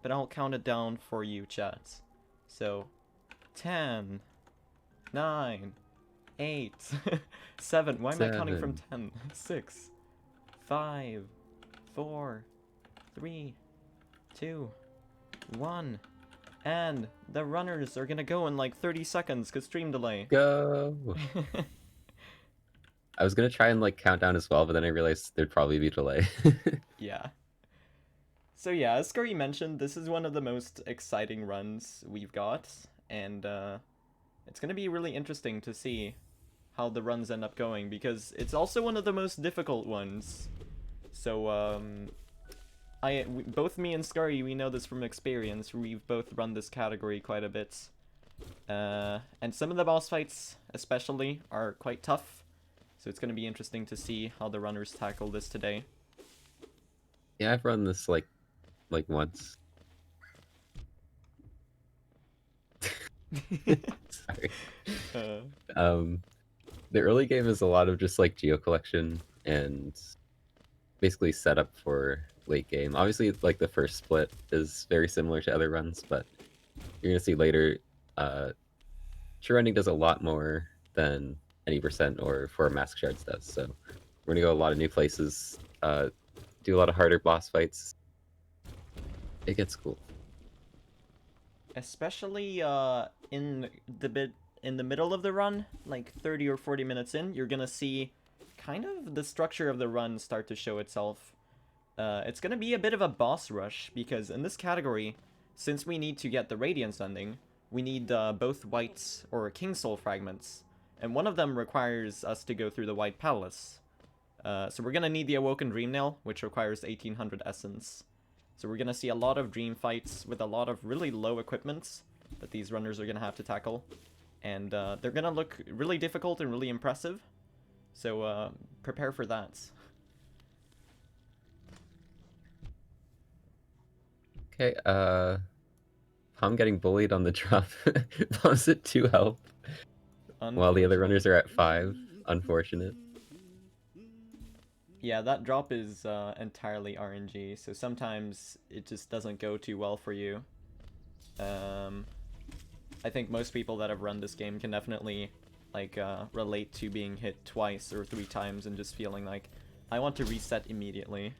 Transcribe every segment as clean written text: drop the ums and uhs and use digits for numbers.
but I'll count it down for you, chat. So, 10, 9, 8, 7. Why am I counting from 10? 6, 5, 4, 3, 2, 1. And the runners are gonna go in like 30 seconds because stream delay. Go! I was gonna try and like count down as well, but then I realized there'd probably be delay. Yeah. So yeah, as Scurry mentioned, this is one of the most exciting runs we've got, and it's gonna be really interesting to see how the runs end up going, because it's also one of the most difficult ones. So, both me and Scurry, we know this from experience. We've both run this category quite a bit. And some of the boss fights, especially, are quite tough. So it's going to be interesting to see how the runners tackle this today. Yeah, I've run this like once. Sorry. The early game is a lot of just like geo collection and basically set up for late game. Obviously, like the first split is very similar to other runs, but you're gonna see later, true running does a lot more than any percent or 4 mask shards does. So we're gonna go a lot of new places, do a lot of harder boss fights. It gets cool. Especially in the middle of the run, like 30 or 40 minutes in, you're gonna see kind of the structure of the run start to show itself. It's gonna be a bit of a boss rush, because in this category, since we need to get the Radiance ending, we need both White or King Soul fragments, and one of them requires us to go through the White Palace. So we're gonna need the Awoken Dream Nail, which requires 1800 Essence. So we're gonna see a lot of dream fights with a lot of really low equipment that these runners are gonna have to tackle. And they're gonna look really difficult and really impressive. So prepare for that. Okay, I'm getting bullied on the drop. Paum's at 2 health, while the other runners are at 5. Unfortunate. Yeah, that drop is entirely RNG, so sometimes it just doesn't go too well for you. I think most people that have run this game can definitely like relate to being hit twice or 3 times and just feeling like, I want to reset immediately.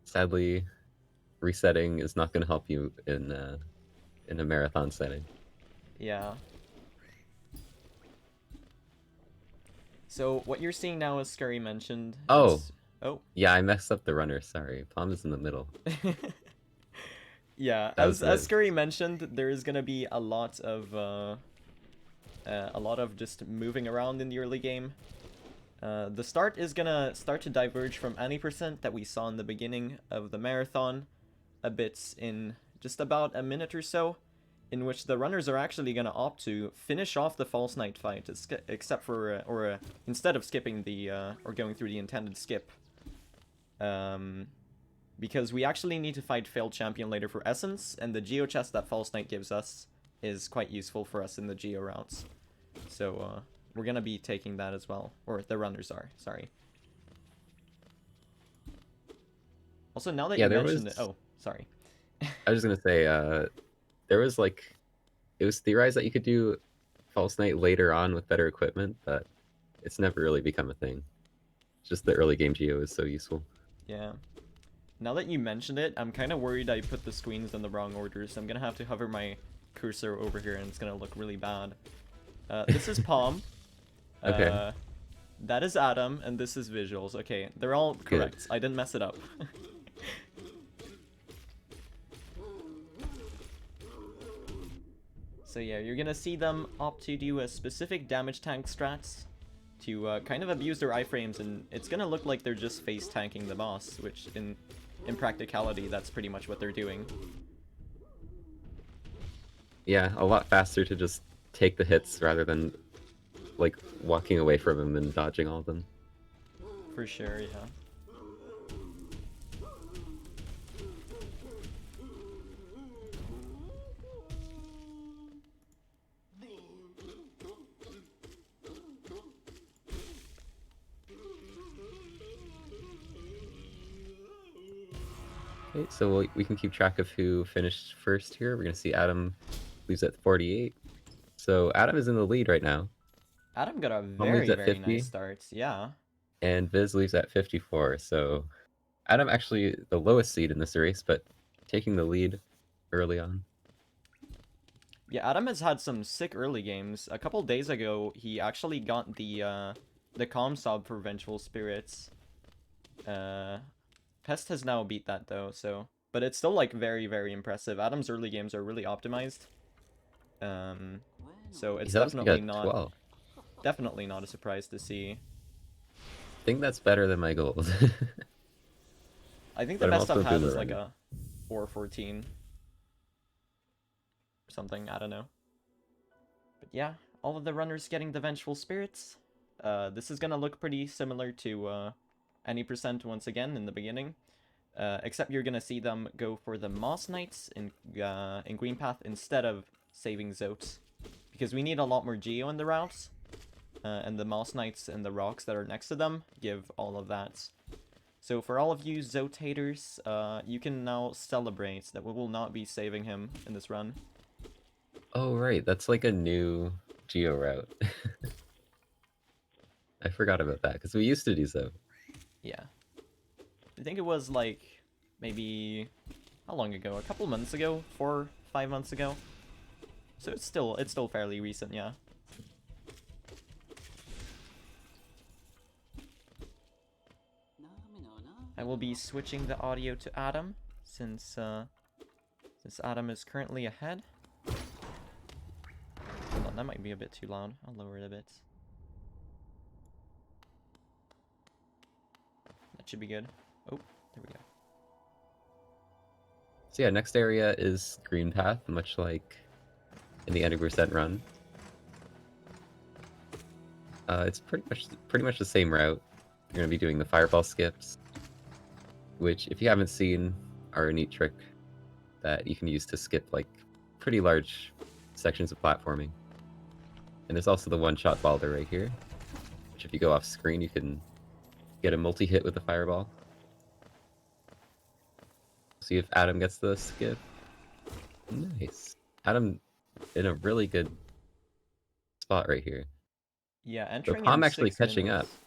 Sadly, resetting is not going to help you in a marathon setting. Yeah. So what you're seeing now, as Scurry mentioned... Oh! Oh. Yeah, I messed up the runner, sorry. Paum is in the middle. Yeah, as Scurry mentioned, there is gonna be a lot of just moving around in the early game. The start is gonna start to diverge from any percent that we saw in the beginning of the marathon a bit in just about a minute or so, in which the runners are actually gonna opt to finish off the False Knight fight, except for instead of skipping the or going through the intended skip. Because we actually need to fight Failed Champion later for Essence, and the Geo chest that False Knight gives us is quite useful for us in the Geo routes. So, we're gonna be taking that as well. Or, the runners are, sorry. Also, now that you mentioned it... Oh, sorry. I was just gonna say, there was like... It was theorized that you could do False Knight later on with better equipment, but it's never really become a thing. Just the early game Geo is so useful. Yeah. Now that you mentioned it, I'm kind of worried I put the screens in the wrong order, so I'm gonna have to hover my cursor over here and it's gonna look really bad. This is Paum. Okay. That is Adam, and this is Visuals. Okay, they're all correct. Good. I didn't mess it up. So yeah, you're gonna see them opt to do a specific damage tank strats to kind of abuse their iframes, and it's gonna look like they're just face tanking the boss, which in practicality, that's pretty much what they're doing. Yeah, a lot faster to just take the hits rather than like walking away from him and dodging all of them. For sure, yeah. Okay, so we can keep track of who finished first here. We're gonna see Adam leaves at 48. So Adam is in the lead right now. Adam got a Paum leaves very, at very nice 50, start. Yeah. and Viz leaves at 54. So Adam actually the lowest seed in this race, but taking the lead early on. Yeah, Adam has had some sick early games. A couple days ago, he actually got the calm sub for Vengeful Spirits. Uh, Pest has now beat that though, so but it's still like very, very impressive. Adam's early games are really optimized. Um, so it's He's at like a 12. definitely not a surprise to see. I think that's better than my gold. I think the But I'm best I've also a had boomer is like runner. a 414 or something. I don't know. But yeah, all of the runners getting the Vengeful Spirits. This is gonna look pretty similar to any percent once again in the beginning. Except you're gonna see them go for the Moss Knights in Green Path instead of saving Zotes. Because we need a lot more Geo in the routes. And the Moss Knights and the rocks that are next to them give all of that. So for all of you Zote haters, you can now celebrate that we will not be saving him in this run. Oh right, that's like a new geo route. I forgot about that because we used to do so. Yeah. I think it was like maybe how long ago? A couple months ago, 4, 5 months ago. So it's still fairly recent, yeah. I will be switching the audio to Adam since Adam is currently ahead. Hold on, that might be a bit too loud. I'll lower it a bit. That should be good. Oh, there we go. So yeah, next area is Green Path, much like in the 90% run. It's pretty much the same route. You're gonna be doing the fireball skips, which if you haven't seen, are a neat trick that you can use to skip like pretty large sections of platforming. And there's also the one-shot Balder right here, which if you go off screen, you can get a multi-hit with the fireball. See if Adam gets the skip. Nice. Adam in a really good spot right here. Yeah, So entering in Palm actually 6 catching up. minutes.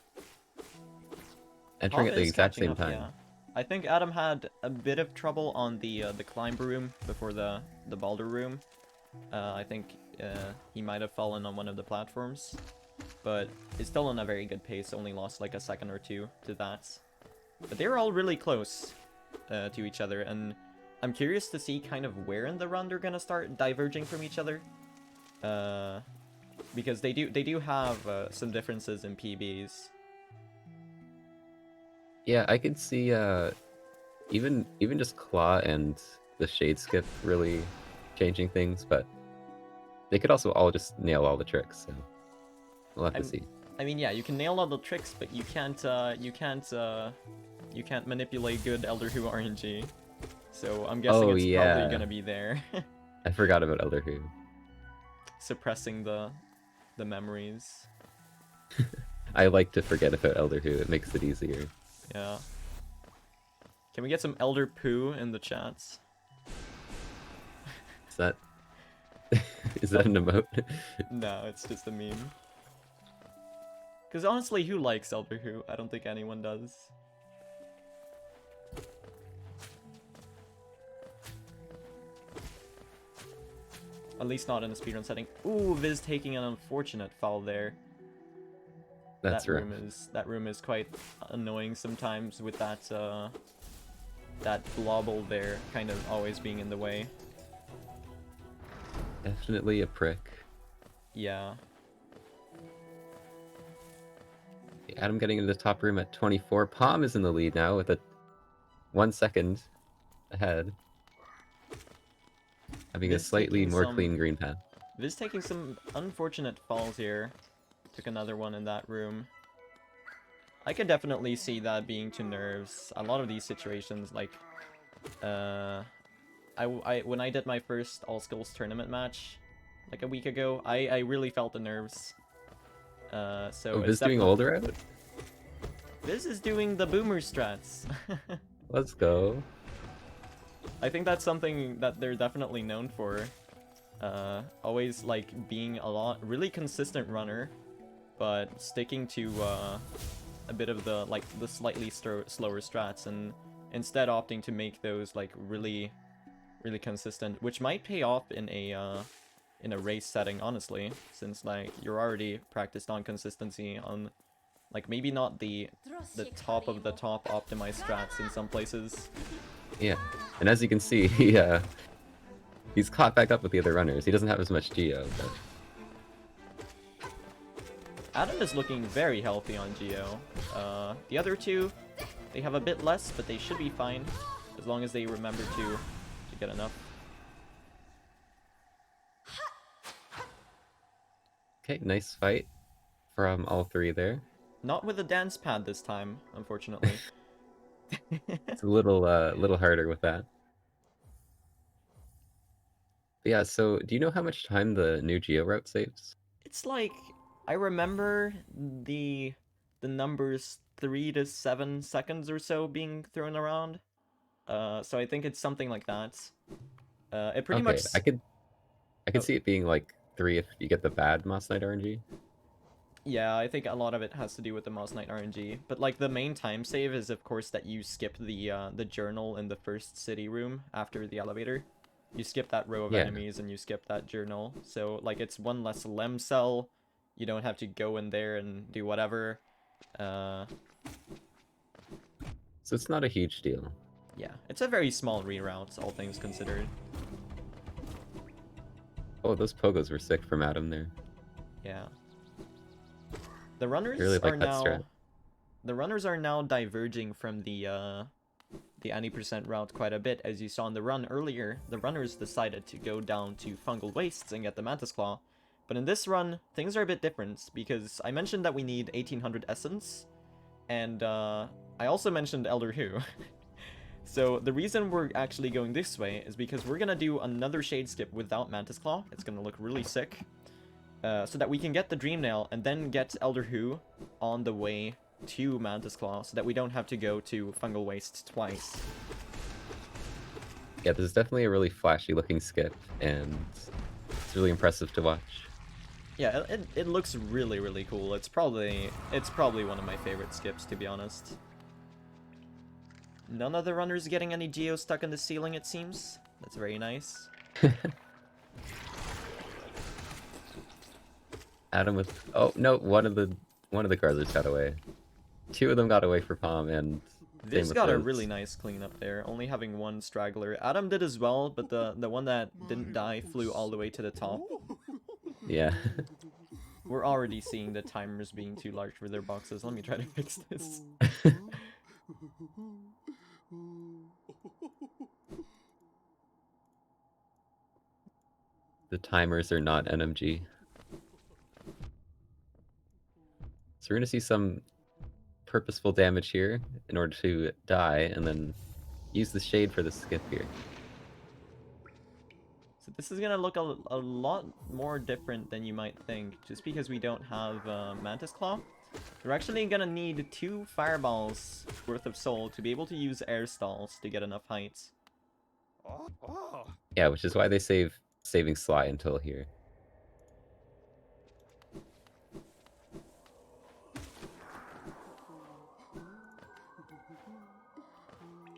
Entering Palm at the is exact catching same up, time. yeah. I think Adam had a bit of trouble on the climber room before the Balder room. I think he might have fallen on one of the platforms, but is still on a very good pace. Only lost like a second or two to that. But they were all really close to each other, and I'm curious to see kind of where in the run they're gonna start diverging from each other. Because they do have some differences in PBs. Yeah, I could see even just Claw and the Shade Skip really changing things, but they could also all just nail all the tricks, so we'll have to see. I mean, yeah, you can nail all the tricks, but you can't manipulate good Elder Who RNG. So I'm guessing Oh it's probably yeah, gonna be there, I forgot about Elder Who. suppressing the memories. I like to forget about Elder Who, it makes it easier. Yeah. Can we get some Elder Poo in the chats? Is that is that an emote? No, it's just a meme. Because honestly, who likes Elder Who? I don't think anyone does. At least not in a speedrun setting. Ooh, Viz taking an unfortunate foul there. That's right. That room is quite annoying sometimes with that that blobble there kind of always being in the way. Definitely a prick. Yeah. Adam getting into the top room at 24. Palm is in the lead now with a 1 second ahead. Having a slightly more clean green path. Viz taking some unfortunate falls here. Took another one in that room. I can definitely see that being to nerves. A lot of these situations, like, when I did my first All Skills tournament match, like a week ago, I really felt the nerves. So Oh, it's Viz doing older out? Viz is doing the boomer strats. Let's go. I think that's something that they're definitely known for. Always like being really consistent runner, but sticking to a bit of the slightly slower strats, and instead opting to make those like really consistent, which might pay off in a race setting, honestly, since like you're already practiced on consistency on like maybe not the top of the top optimized strats in some places. Yeah, and as you can see, he's caught back up with the other runners. He doesn't have as much geo, but Adam is looking very healthy on Geo. The other two, they have a bit less, but they should be fine as long as they remember to get enough. okay, nice fight from all three there. Not with a dance pad this time, unfortunately. It's a little harder with that. But yeah, so do you know how much time the new geo route saves? It's like I remember the numbers 3 to 7 seconds or so being thrown around. So I think it's something like that. It pretty much. Okay, I could Oh, see it being like 3 if you get the bad Moss Knight RNG. yeah, I think a lot of it has to do with the Mouse Knight RNG. But like the main time save is of course that you skip the journal in the first city room after the elevator. You skip that row of Yeah, enemies and you skip that journal. So like it's one less lem cell. You don't have to go in there and do whatever. Uh, so it's not a huge deal. yeah, it's a very small reroute, all things considered. Oh, those pogos were sick from Adam there. Yeah. The I runners really are like that strat. now the runners are now diverging from the any percent route quite a bit. As you saw in the run earlier, the runners decided to go down to Fungal Wastes and get the Mantis Claw. But in this run, things are a bit different, because I mentioned that we need 1800 Essence, and I also mentioned Elder Who. So the reason we're actually going this way is because we're gonna do another Shade Skip without Mantis Claw. It's gonna look really sick. So that we can get the Dream Nail and then get Elder Who on the way to Mantis Claw, so that we don't have to go to Fungal Waste twice. Yeah, this is definitely a really flashy looking skip, and it's really impressive to watch. Yeah, it looks really cool. It's probably one of my favorite skips, to be honest. None of the runners getting any geo stuck in the ceiling, it seems. That's very nice. Adam with no, one of the guards got away. Two of them got away for Paum, and same Viz with got a Liz. really nice cleanup there, only having one straggler. Adam did as well, but the one that didn't die flew all the way to the top. Yeah. We're already seeing the timers being too large for their boxes. Let me try to fix this. The timers are not NMG. So we're gonna see some purposeful damage here in order to die, and then use the shade for the skip here. So this is gonna look a lot more different than you might think, just because we don't have Mantis Claw. We're actually gonna need 2 fireballs worth of soul to be able to use air stalls to get enough heights. Yeah, which is why they saving Sly until here.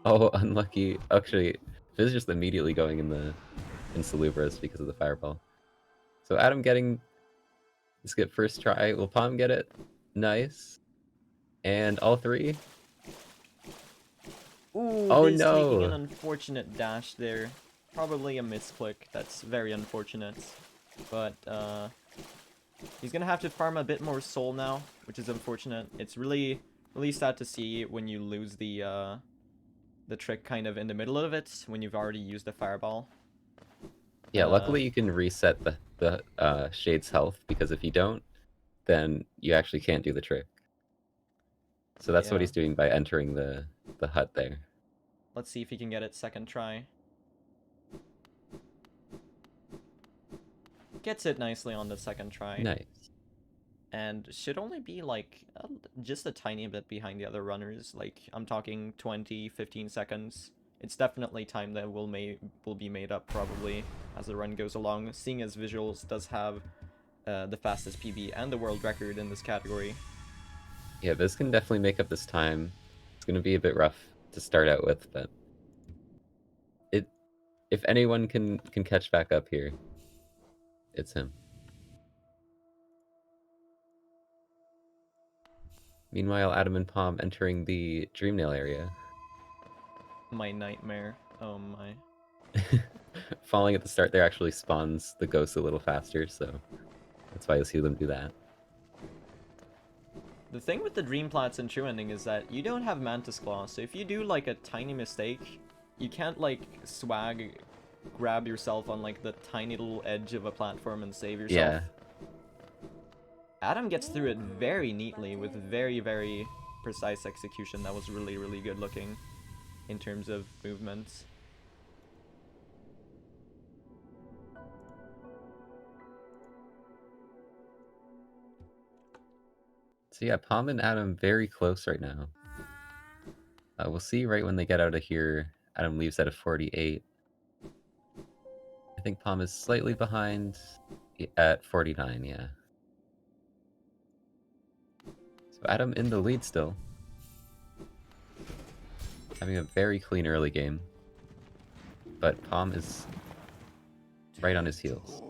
Oh, unlucky. Actually, Fizz just immediately going in Salubris because of the fireball. So Adam getting the skip first try. Will Palm get it? Nice. And all three? Ooh, Oh Viz taking an no! unfortunate dash there. Probably a misclick. That's very unfortunate. But he's gonna have to farm a bit more soul now, which is unfortunate. It's really sad to see when you lose the trick kind of in the middle of it, when you've already used the fireball. Yeah, luckily you can reset the Shade's health, because if you don't, then you actually can't do the trick. So that's what Yeah. he's doing by entering the hut there. Let's see if he can get it second try. Gets it nicely on the second try. Nice. And should only be like just a tiny bit behind the other runners. Like I'm talking 20, 15 seconds. it's definitely time that will be made up probably as the run goes along, seeing as Visuals does have the fastest PB and the world record in this category. Yeah, this can definitely make up this time. It's going to be a bit rough to start out with, but if anyone can catch back up here, it's him. Meanwhile, Adam and Paum entering the Dreamnail area. My nightmare. Oh my. Falling at the start there actually spawns the ghosts a little faster, so that's why you'll see them do that. The thing with the Dream Plats and True Ending is that you don't have Mantis Claw, so if you do like a tiny mistake, you can't like swag grab yourself on like the tiny little edge of a platform and save yourself. Yeah. Adam gets through it very neatly with very, very precise execution. That was really, really good looking in terms of movements. So yeah, Paum and Adam very close right now. We'll see right when they get out of here. Adam leaves at a 48. I think Paum is slightly behind at 49, yeah. So Adam in the lead still. Having a very clean early game. But Paum is right on his heels.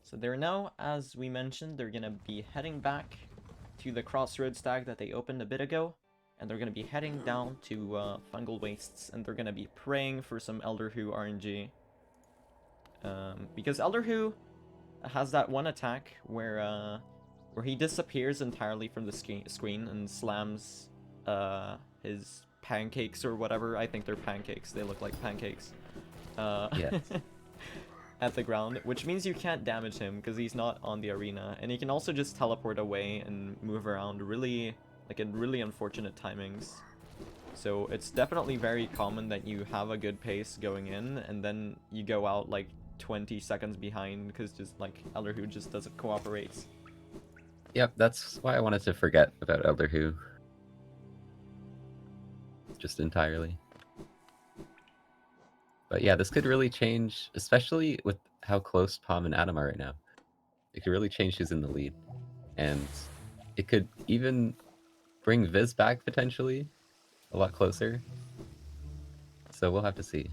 So they're now, as we mentioned, they're going to be heading back to the crossroads stag that they opened a bit ago. And they're going to be heading down to Fungal Wastes, and they're going to be praying for some Elder Who RNG. Because Elder Who has that one attack where he disappears entirely from the screen and slams his pancakes or whatever. I think they're pancakes. They look like pancakes. Yes. At the ground, which means you can't damage him because he's not on the arena. And he can also just teleport away and move around really, like in really unfortunate timings. So it's definitely very common that you have a good pace going in and then you go out like 20 seconds behind because just like Elder Who just doesn't cooperate. Yep, that's why I wanted to forget about Elder Who. Just entirely. But yeah, this could really change, especially with how close Paum and Adam are right now. It could really change who's in the lead. And it could even bring Viz back, potentially, a lot closer. So we'll have to see.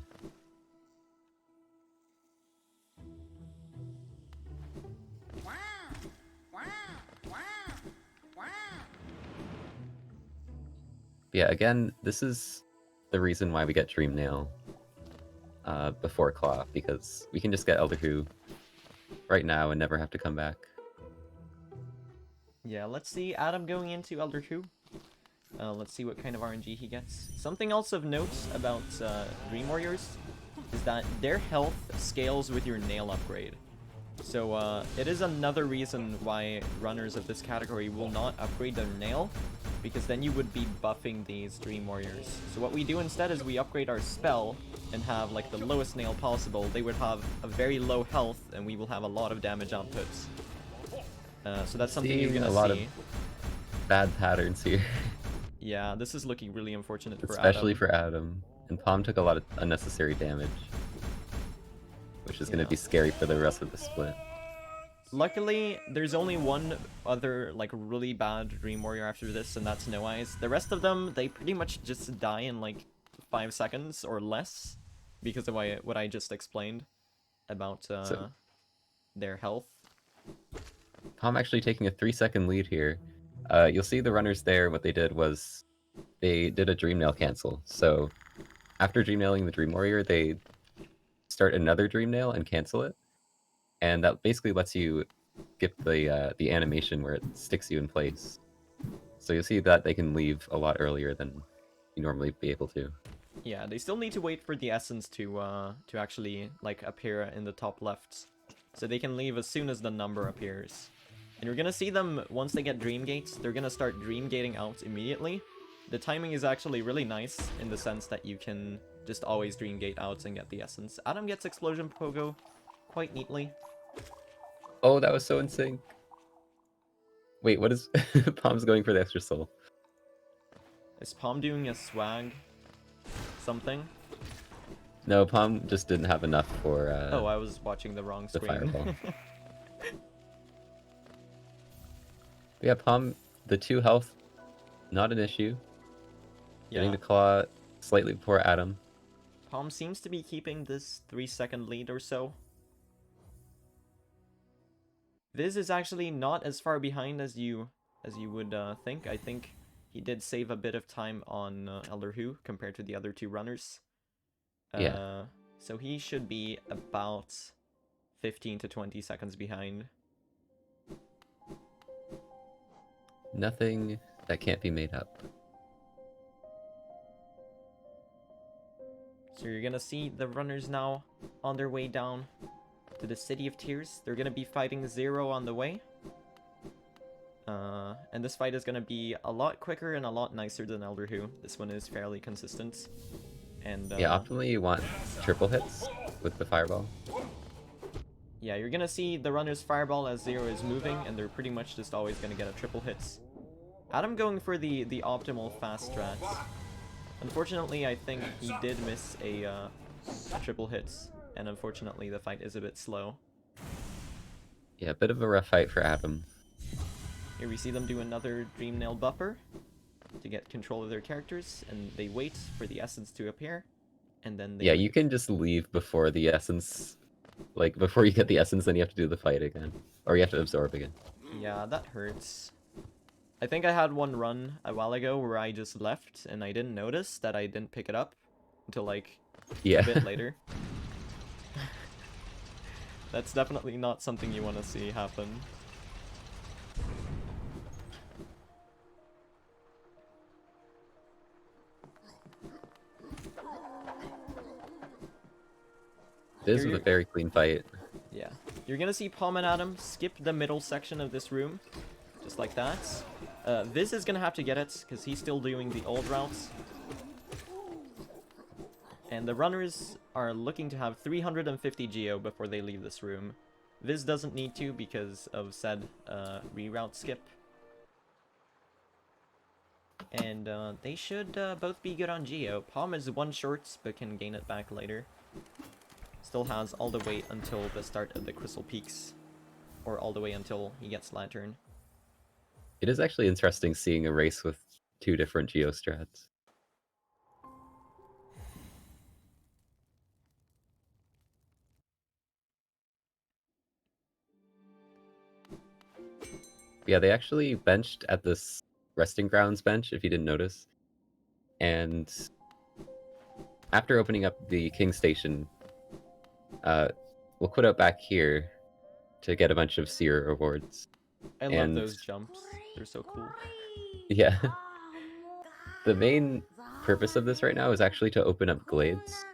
Yeah, again, this is the reason why we get Dreamnail before Claw, because we can just get Elder Who right now and never have to come back. Yeah, let's see Adam going into Elder Who. Let's see what kind of RNG he gets. Something else of note about Dream Warriors is that their health scales with your nail upgrade. So it is another reason why runners of this category will not upgrade their nail, because then you would be buffing these Dream Warriors. So what we do instead is we upgrade our spell and have like the lowest nail possible. They would have a very low health and we will have a lot of damage outputs. So that's something you're gonna a lot see. of bad patterns here. Yeah, this is looking really unfortunate for Adam. Especially for Adam. And Paum took a lot of unnecessary damage, which is going to be scary for the rest of the split. Luckily, there's only one other like really bad Dream Warrior after this, and that's No Eyes. The rest of them, they pretty much just die in like 5 seconds or less because of what I just explained about their health. Paum actually taking a 3-second lead here. You'll see the runners there, what they did was they did a Dreamnail cancel. So after Dreamnailing the Dream Warrior, they start another Dreamnail and cancel it. And that basically lets you skip the animation where it sticks you in place. So you'll see that they can leave a lot earlier than you normally be able to. Yeah, they still need to wait for the essence to actually like appear in the top left. So they can leave as soon as the number appears. And you're gonna see them, once they get Dream Gates, they're gonna start Dream Gating out immediately. The timing is actually really nice in the sense that you can just always Dream Gate out and get the essence. Adam gets Explosion Pogo quite neatly. Oh, that was so in sync. Wait, what is... Paum's going for the extra soul. Is Paum doing a swag something? No, Paum just didn't have enough for Oh, I was watching the wrong the screen. fireball. But yeah, Paum, the 2 health, not an issue. Getting Yeah. to claw slightly before Adam. Paum seems to be keeping this 3-second lead or so. Viz is actually not as far behind as you would think. I think he did save a bit of time on Elder Who compared to the other 2 runners. Yeah. So he should be about 15 to 20 seconds behind. Nothing that can't be made up. So you're gonna see the runners now on their way down to the City of Tears. They're gonna be fighting Zero on the way. And this fight is gonna be a lot quicker and a lot nicer than Elder Who. This one is fairly consistent. And Yeah, optimally you want triple hits with the fireball. yeah, you're gonna see the runner's fireball as Zero is moving, and they're pretty much just always gonna get a triple hits. Adam going for the optimal fast strat. Unfortunately, I think he did miss a triple hits, and unfortunately the fight is a bit slow. Yeah, a bit of a rough fight for Adam. Here we see them do another Dream Nail buffer to get control of their characters, and they wait for the essence to appear, and then they Yeah, leave. you can just leave before the essence, like before you get the essence, then you have to do the fight again, or you have to absorb again. Yeah, that hurts. I think I had one run a while ago where I just left and I didn't notice that I didn't pick it up until like Yeah. a bit later. That's definitely not something you want to see happen. This was a very clean fight. Yeah. You're gonna see Paum and Adam skip the middle section of this room. Just like that. Viz is gonna have to get it, because he's still doing the old routes. And the runners are looking to have 350 geo before they leave this room. Viz doesn't need to because of said reroute skip. And they should both be good on geo. Paum is 1 short, but can gain it back later. Still has all the way until the start of the Crystal Peaks. Or all the way until he gets Lantern. It is actually interesting seeing a race with 2 different geostrats. Yeah, they actually benched at this resting grounds bench, if you didn't notice. And after opening up the King Station, we'll quit out back here to get a bunch of seer rewards. I love those jumps. They're so cool. Yeah. The main purpose of this right now is actually to open up glades,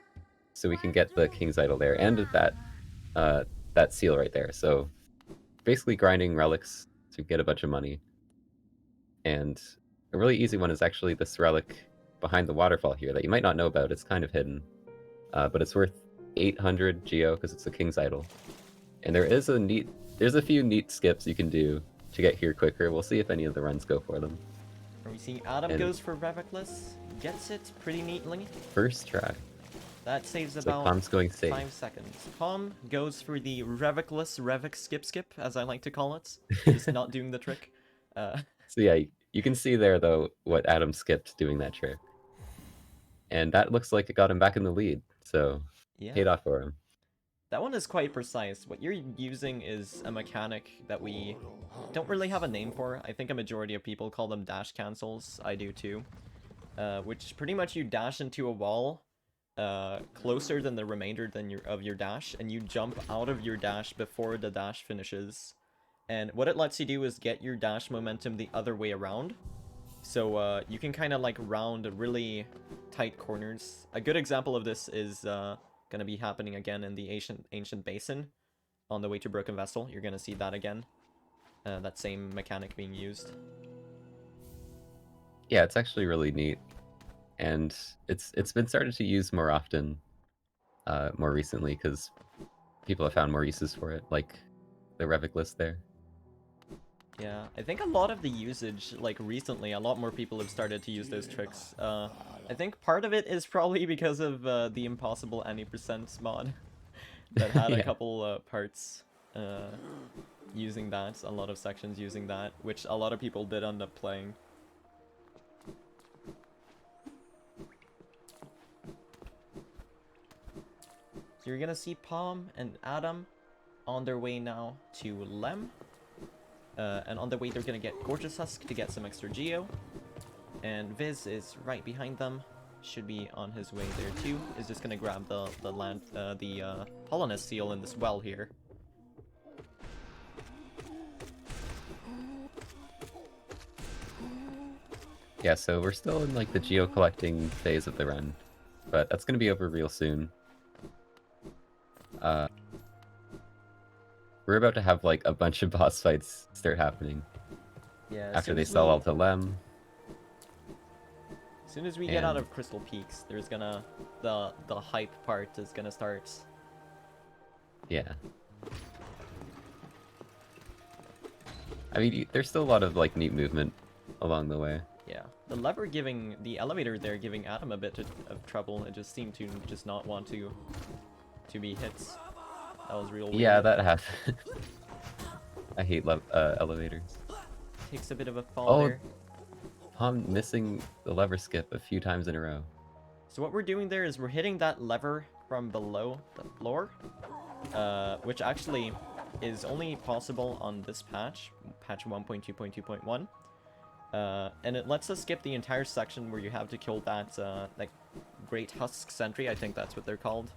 so we can get the King's Idol there, and that seal right there. So basically grinding relics to get a bunch of money. And a really easy one is actually this relic behind the waterfall here that you might not know about. It's kind of hidden, but it's worth 800 geo because it's the King's Idol. And there's a few neat skips you can do to get here quicker. We'll see if any of the runs go for them. We see Adam goes for Revicless, gets it pretty neatly. First try. That saves It's about like Paum's going safe. 5 seconds. Paum goes for the Revicless Revic skip, as I like to call it. Just not doing the trick. So yeah, you can see there, though, what Adam skipped doing that trick. And that looks like it got him back in the lead, so Yeah. paid off for him. That one is quite precise. What you're using is a mechanic that we don't really have a name for. I think a majority of people call them dash cancels. I do too. Which pretty much you dash into a wall closer than the remainder of your dash, and you jump out of your dash before the dash finishes. And what it lets you do is get your dash momentum the other way around. So you can kind of like round really tight corners. A good example of this is gonna be happening again in the ancient basin on the way to Broken Vessel. You're gonna see that again. That same mechanic being used. Yeah, it's actually really neat, and it's been started to use more often, more recently, because people have found more uses for it, like the Revic list there. Yeah, I think a lot of the usage, like recently, a lot more people have started to use those tricks. I think part of it is probably because of the impossible any percent mod that had a Yeah. couple parts using that, a lot of sections using that, which a lot of people did end up playing. So you're gonna see Paum and Adam on their way now to Lem. And on the way they're gonna get Gorgeous Husk to get some extra Geo. And Viz is right behind them. Should be on his way there too. Is just gonna grab the Polonus seal in this well here. Yeah, so we're still in like the geo collecting phase of the run, but that's gonna be over real soon. We're about to have like a bunch of boss fights start happening. Yeah. After they sell all to Lem. As soon as we get out of Crystal Peaks, there's gonna the hype part is gonna start. Yeah. I mean, there's still a lot of like neat movement along the way. Yeah, the elevator there giving Adam a bit of trouble. It just seemed to just not want to be hit. That was real weird. Yeah, that happened. I hate elevators. Takes a bit of a fall there. I'm missing the lever skip a few times in a row. So what we're doing there is we're hitting that lever from below the floor, which actually is only possible on this patch 1.2.2.1. And it lets us skip the entire section where you have to kill that like Great Husk Sentry, I think that's what they're called.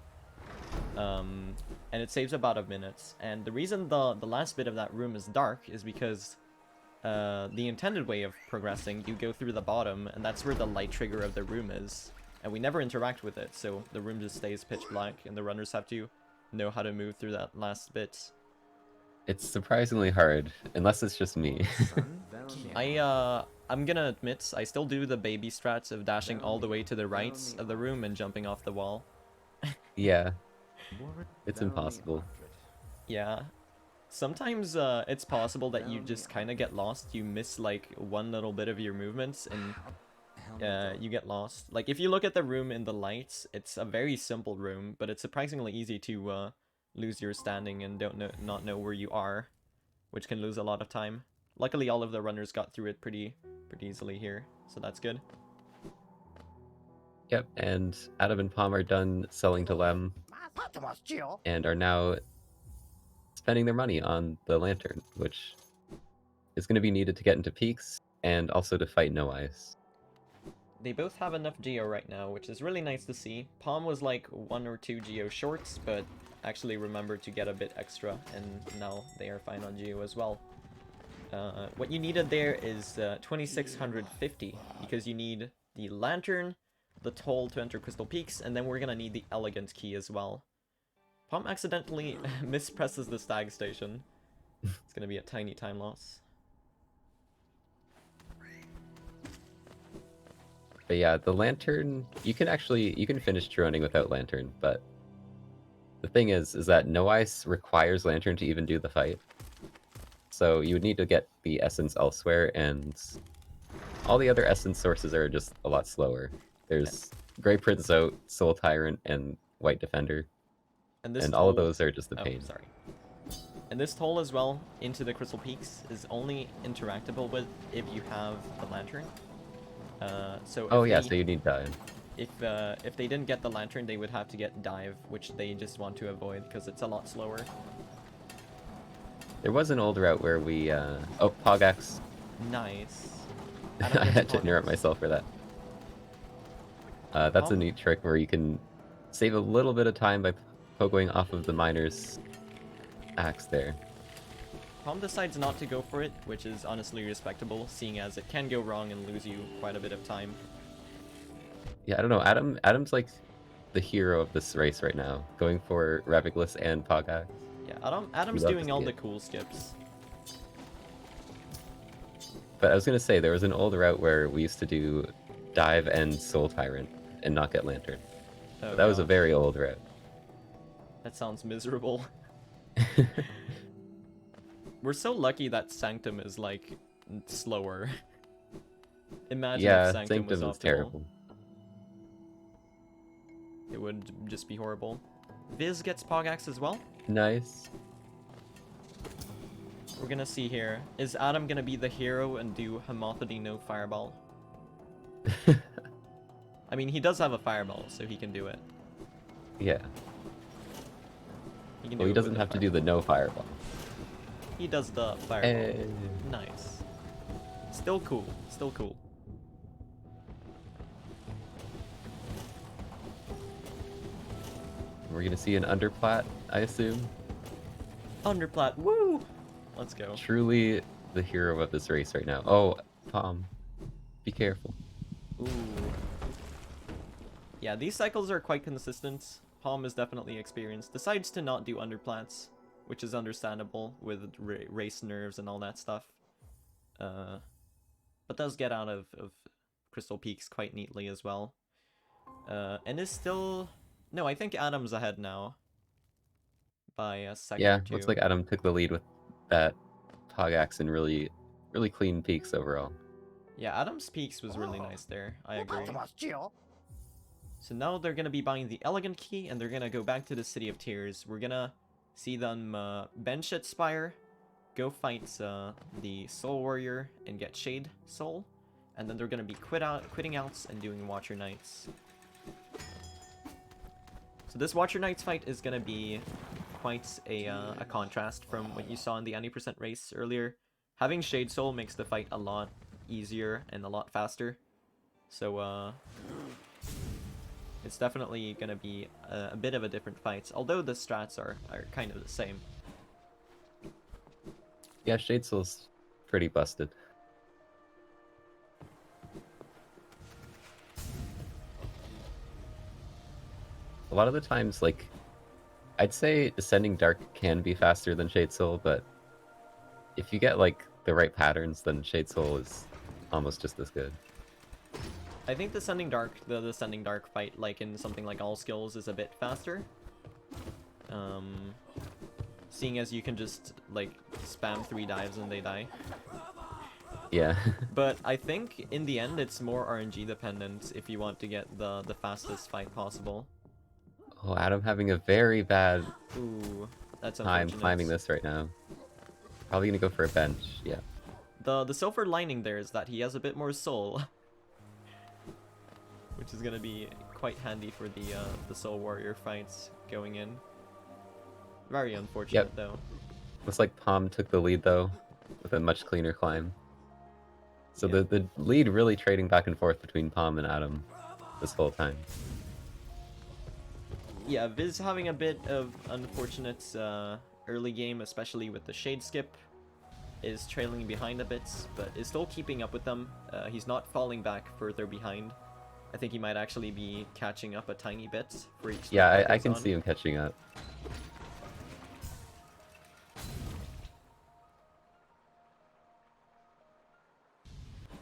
And it saves about a minute. And the reason the last bit of that room is dark is because the intended way of progressing, you go through the bottom, and that's where the light trigger of the room is. And we never interact with it, so the room just stays pitch black, and the runners have to know how to move through that last bit. It's surprisingly hard, unless it's just me. I'm gonna admit, I still do the baby strats of dashing all the way to the right of the room and jumping off the wall. Yeah. It's impossible. Yeah. Sometimes it's possible that you just kind of get lost. You miss like one little bit of your movements and you get lost. Like if you look at the room in the lights, it's a very simple room, but it's surprisingly easy to lose your standing and not know where you are, which can lose a lot of time. Luckily, all of the runners got through it pretty easily here, so that's good. Yep, and Adam and Paum are done selling to Lem, and are now spending their money on the lantern, which is going to be needed to get into peaks, and also to fight No Ice. They both have enough Geo right now, which is really nice to see. Paum was like 1 or 2 Geo shorts, but actually remembered to get a bit extra, and now they are fine on Geo as well. What you needed there is 2650, because you need the lantern, the toll to enter Crystal Peaks, and then we're gonna need the elegant key as well. Paum accidentally mispresses the stag station. It's gonna be a tiny time loss. But yeah, the lantern, you can finish droning without lantern, but the thing is that No Ice requires lantern to even do the fight. So you would need to get the essence elsewhere, and all the other essence sources are just a lot slower. There's Grey Prince Out, Soul Tyrant, and White Defender. And all of those are just a pain. Sorry. And this toll as well, into the Crystal Peaks, is only interactable with if you have the lantern. So you need dive. If they didn't get the lantern, they would have to get dive, which they just want to avoid because it's a lot slower. There was an old route where we oh, Pogax. Nice. I had to interrupt myself for that. That's a neat trick where you can save a little bit of time by pogoing off of the miner's axe there. Paum decides not to go for it, which is honestly respectable, seeing as it can go wrong and lose you quite a bit of time. Yeah, I don't know. Adam's like the hero of this race right now, going for Revicless and Pogax. Yeah, Adam's doing all the cool skips. But I was gonna say, there was an old route where we used to do dive and Soul Tyrant and not get lantern. Oh, that was a very old route. That sounds miserable. We're so lucky that Sanctum is, like, slower. Imagine if Yeah, Sanctum was Sanctum is optimal. terrible. It would just be horrible. Viz gets Pogax as well. Nice. We're gonna see here. Is Adam gonna be the hero and do Hamothody no Fireball? I mean, he does have a Fireball, so he can do it. Yeah. He can Well, do he it doesn't with a have to do the no fireball. He does the Fireball. Hey. Nice. Still cool. Still cool. We're gonna see an underplat, I assume. Underplat. Woo! Let's go. Truly the hero of this race right now. Oh, Paum. Be careful. Ooh. Yeah, these cycles are quite consistent. Paum is definitely experienced. Decides to not do underplats, which is understandable with race nerves and all that stuff. But does get out of Crystal Peaks quite neatly as well. And is still... No, I think Adam's ahead now. By a second Yeah, or two. looks like Adam took the lead with that Pogax and really clean peaks overall. Yeah, Adam's Peaks was really nice there. I agree. So now they're gonna be buying the Elegant Key, and they're gonna go back to the City of Tears. We're gonna see them bench at Spire, go fight the Soul Warrior, and get Shade Soul. And then they're gonna be quitting outs and doing Watcher Knights. So this Watcher Knights fight is gonna be quite a contrast from what you saw in the 90% race earlier. Having Shade Soul makes the fight a lot easier and a lot faster. So it's definitely gonna be a bit of a different fight, although the strats are kind of the same. Yeah, Shade Soul's pretty busted. A lot of the times, like, I'd say Descending Dark can be faster than Shade Soul, but if you get, like, the right patterns, then Shade Soul is almost just as good. I think the Descending Dark fight, like in something like All Skills, is a bit faster. Seeing as you can just, like, spam 3 dives and they die. Yeah. But I think, in the end, it's more RNG dependent if you want to get the fastest fight possible. Oh, Adam having a very bad Ooh, that's time unfortunate. climbing this right now. Probably gonna go for a bench, yeah. The silver lining there is that he has a bit more soul. Which is gonna be quite handy for the Soul Warrior fights going in. Very unfortunate, though. Looks like Paum took the lead, though, with a much cleaner climb. So the lead really trading back and forth between Paum and Adam this whole time. Yeah, Viz having a bit of unfortunate early game, especially with the Shade Skip. Is trailing behind a bit, but is still keeping up with them. He's not falling back further behind. I think he might actually be catching up a tiny bit for each. Yeah, I can see him catching up.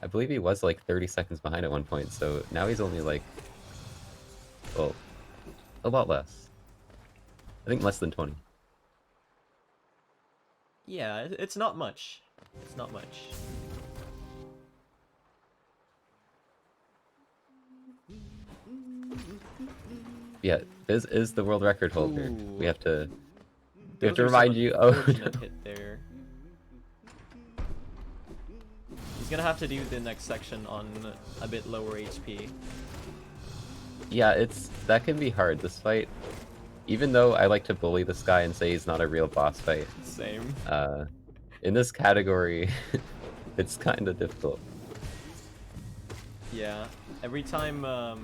I believe he was like 30 seconds behind at one point, so now he's only like, well, a lot less. I think less than 20. Yeah, it's not much. It's not much. Yeah, this is the world record holder. Ooh. We have to Those remind you. Oh, unfortunate hit there. He's gonna have to do the next section on a bit lower HP. Yeah, that can be hard, this fight. Even though I like to bully this guy and say he's not a real boss fight. Same. In this category, it's kind of difficult. Yeah. Every time I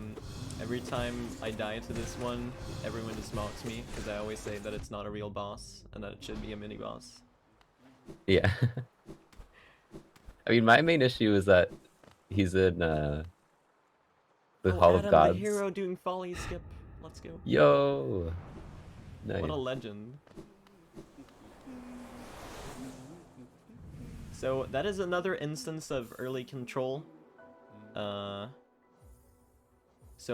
die to this one, everyone just mocks me because I always say that it's not a real boss and that it should be a mini boss. Yeah. I mean, my main issue is that he's in the Hall Adam, of Gods. the hero doing folly skip. Let's go. Yo. Nice. What a legend. So that is another instance of early control. So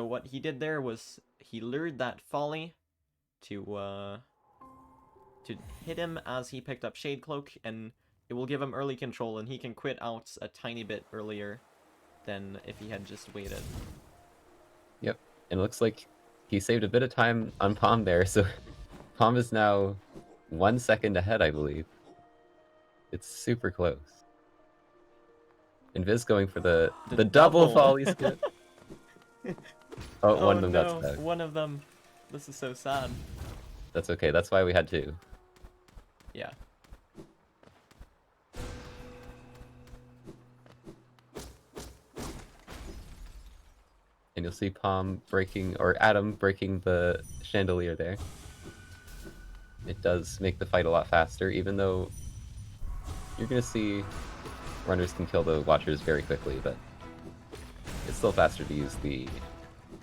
what he did there was he lured that folly to to hit him as he picked up Shade Cloak, and it will give him early control, and he can quit out a tiny bit earlier than if he had just waited. Yep, and it looks like he saved a bit of time on Paum there, so Paum is now 1 second ahead, I believe. It's super close. And Viz going for the double volley skip. Oh, one of them got stuck. One of them. This is so sad. That's okay, that's why we had two. Yeah. And you'll see Paum breaking, or Adam breaking the chandelier there. It does make the fight a lot faster, even though you're gonna see runners can kill the watchers very quickly, but it's still faster to use the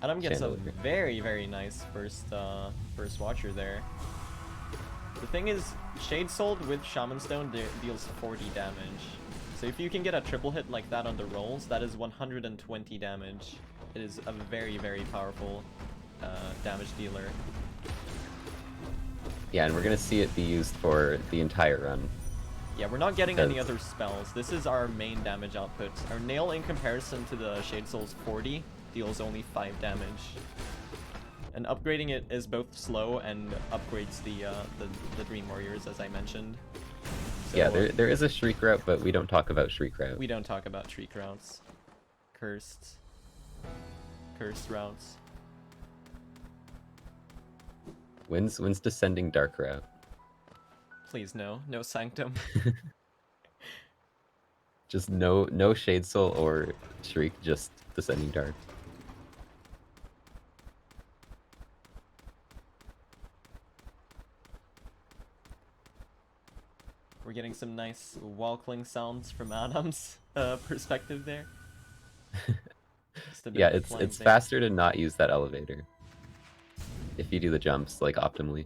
Adam gets chandelier. a very, very nice first watcher there. The thing is, Shade Soul with Shaman Stone deals 40 damage. So if you can get a triple hit like that on the rolls, that is 120 damage. It is a very, very powerful damage dealer. Yeah, and we're gonna see it be used for the entire run. Yeah, we're not getting any other spells. This is our main damage output. Our nail, in comparison to the Shade Soul's 40, deals only 5 damage. And upgrading it is both slow and upgrades the Dream Warriors, as I mentioned. So, yeah, there is a Shriek route, but we don't talk about Shriek route. We don't talk about Shriek routes. Cursed routes. Wins Descending Dark route. Please no Sanctum. Just no Shade Soul or Shriek, just Descending Dark. We're getting some nice wall-cling sounds from Adam's perspective there. Yeah, it's faster to not use that elevator if you do the jumps like optimally,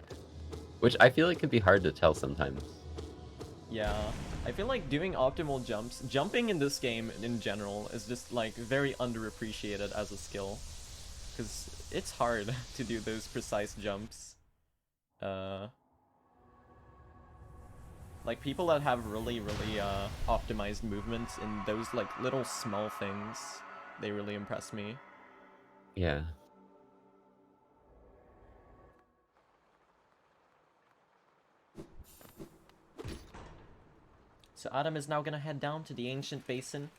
which I feel like can be hard to tell sometimes. Yeah, I feel like doing optimal jumping in this game in general is just like very underappreciated as a skill, because it's hard to do those precise jumps. Like people that have really optimized movements in those like little small things, they really impress me. Yeah. So Adam is now gonna head down to the Ancient Basin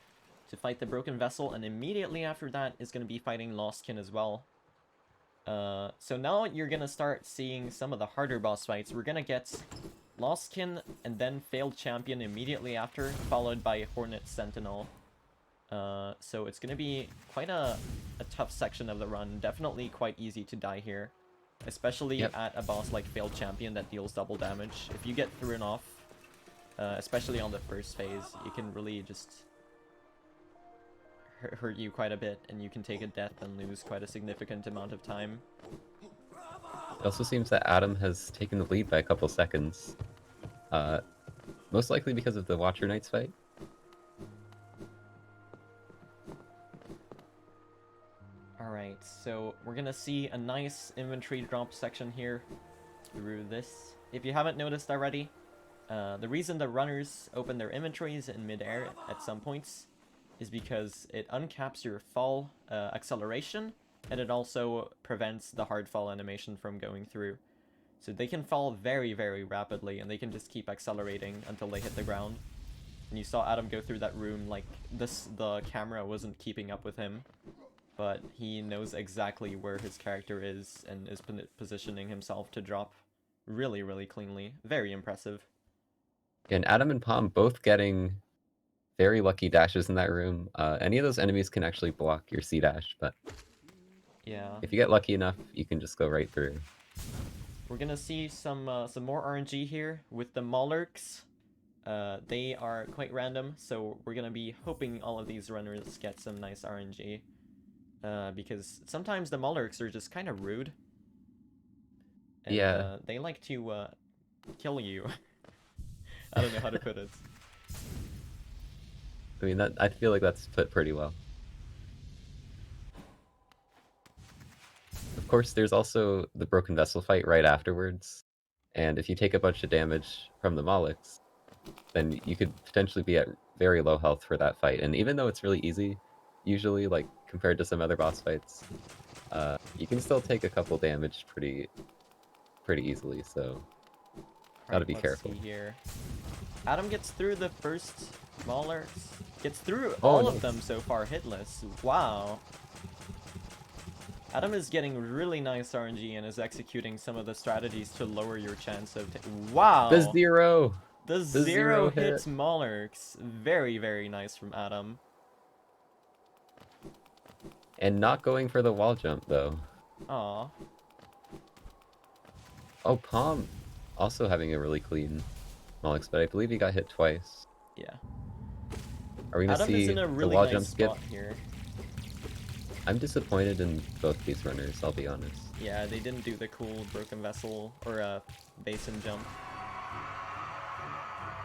to fight the Broken Vessel, and immediately after that is gonna be fighting Lostkin as well. So now you're gonna start seeing some of the harder boss fights. We're gonna get Lostkin and then Failed Champion immediately after, followed by Hornet Sentinel. So it's gonna be quite a tough section of the run. Definitely quite easy to die here, especially at a boss like Failed Champion that deals double damage. If you get thrown off, especially on the first phase, it can really just hurt you quite a bit, and you can take a death and lose quite a significant amount of time. It also seems that Adam has taken the lead by a couple seconds. Most likely because of the Watcher Knights fight. Alright, so we're gonna see a nice inventory drop section here through this. If you haven't noticed already, the reason the runners open their inventories in mid-air at some points is because it uncaps your fall acceleration, and it also prevents the hard fall animation from going through. So they can fall very, very rapidly, and they can just keep accelerating until they hit the ground. And you saw Adam go through that room like the camera wasn't keeping up with him, but he knows exactly where his character is and is positioning himself to drop really, really cleanly. Very impressive. And Adam and Paum both getting very lucky dashes in that room. Any of those enemies can actually block your C dash, but yeah, if you get lucky enough, you can just go right through. We're gonna see some more RNG here with the Maulurks. They are quite random, so we're gonna be hoping all of these runners get some nice RNG. Because sometimes the Maulurks are just kind of rude. And, they like to kill you. I don't know how to put it. I mean, I feel like that's put pretty well. Of course, there's also the Broken Vessel fight right afterwards. And if you take a bunch of damage from the Molochs, then you could potentially be at very low health for that fight. And even though it's really easy, usually, like, compared to some other boss fights, you can still take a couple damage pretty easily, so gotta Alright, be let's careful. see here. Adam gets through the first Maulers. Gets through Oh, all of nice. them so far hitless. Wow. Adam is getting really nice RNG and is executing some of the strategies to lower your chance of... The Wow! zero! The The zero zero hit! hits Maulers. Very, very nice from Adam. And not going for the wall jump, though. Aw. Oh, Paum also having a really clean Molochs, but I believe he got hit twice. Yeah. Are we gonna Adam is see in a the really wall nice jump skip? spot here. I'm disappointed in both these runners, I'll be honest. Yeah, they didn't do the cool broken vessel or basin jump.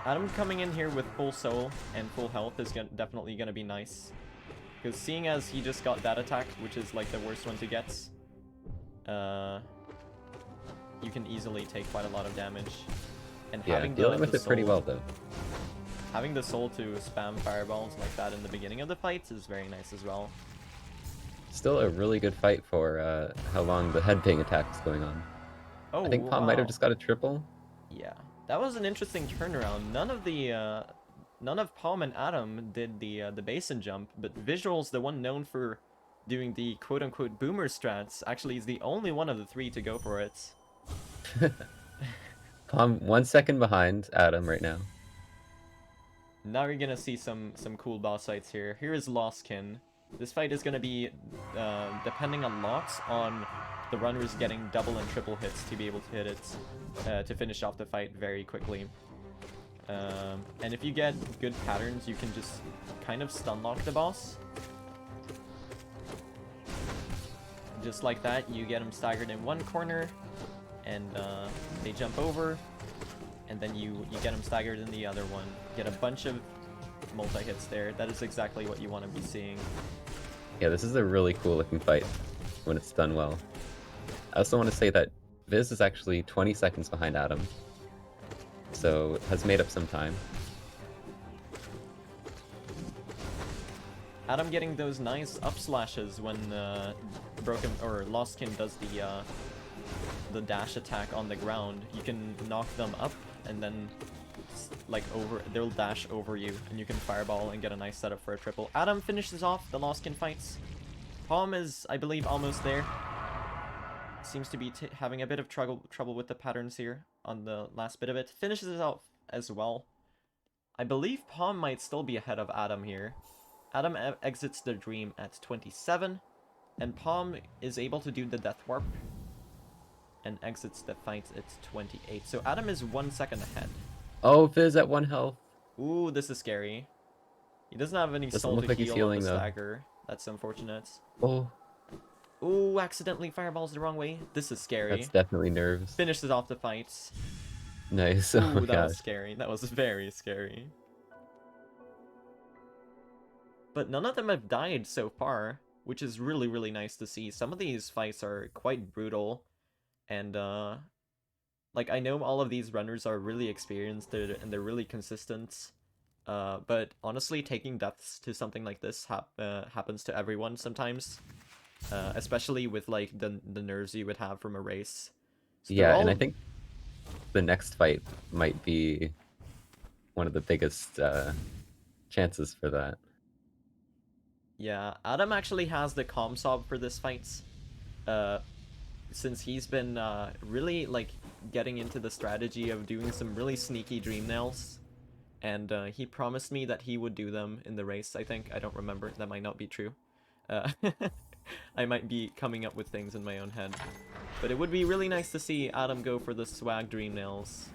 Adam coming in here with full soul and full health is definitely gonna be nice. Because seeing as he just got that attack, which is like the worst one to get, you can easily take quite a lot of damage. And Yeah, having dealing with the it pretty soul, well, though. having the soul to spam fireballs like that in the beginning of the fights is very nice as well. Still a really good fight for how long the headbang attack is going on. Oh, I think Paum might have wow. just got a triple. Yeah, that was an interesting turnaround. None of Paum and Adam did the basin jump, but Visuals, the one known for doing the quote-unquote boomer strats, actually is the only one of the three to go for it. Paum 1 second behind Adam right now. Now you're gonna see some cool boss fights here. Here is Lostkin. This fight is gonna be depending a lot on the runners getting double and triple hits to be able to hit it to finish off the fight very quickly. And if you get good patterns, you can just kind of stun lock the boss. Just like that, you get them staggered in one corner, and they jump over, and then you get them staggered in the other one. Get a bunch of multi-hits there. That is exactly what you want to be seeing. Yeah, this is a really cool looking fight when it's done well. I also want to say that Viz is actually 20 seconds behind Adam, so has made up some time. Adam getting those nice up slashes when broken or Lostkin does the dash attack on the ground. You can knock them up and then like they'll dash over you and you can fireball and get a nice setup for a triple. Adam finishes off the Lostkin fights. Paum is, I believe, almost there. Seems to be having a bit of trouble with the patterns here on the last bit of it. Finishes it off as well. I believe Paum might still be ahead of Adam here. Adam exits the dream at 27, and Paum is able to do the death warp and exits the fight at 28. So Adam is 1 second ahead. Oh, Viz at 1 health. Ooh, this is scary. He doesn't have any Doesn't soul look to like he's heal on healing, the though. stagger. That's unfortunate. Oh, Ooh, accidentally fireballs the wrong way. This is scary. that's definitely nerves. Finishes off the fight. Nice. Ooh, Oh my that gosh. was scary. That was very scary. But none of them have died so far, which is really, really nice to see. Some of these fights are quite brutal, and like, I know all of these runners are really experienced and they're really consistent, but honestly, taking deaths to something like this happens to everyone sometimes, especially with like the nerves you would have from a race. So Yeah, and I think the next fight might be one of the biggest chances for that. Yeah, Adam actually has the comm sob for this fight, since he's been really like getting into the strategy of doing some really sneaky dream nails, and he promised me that he would do them in the race. I think, I don't remember, that might not be true. I might be coming up with things in my own head, but it would be really nice to see Adam go for the swag dream nails.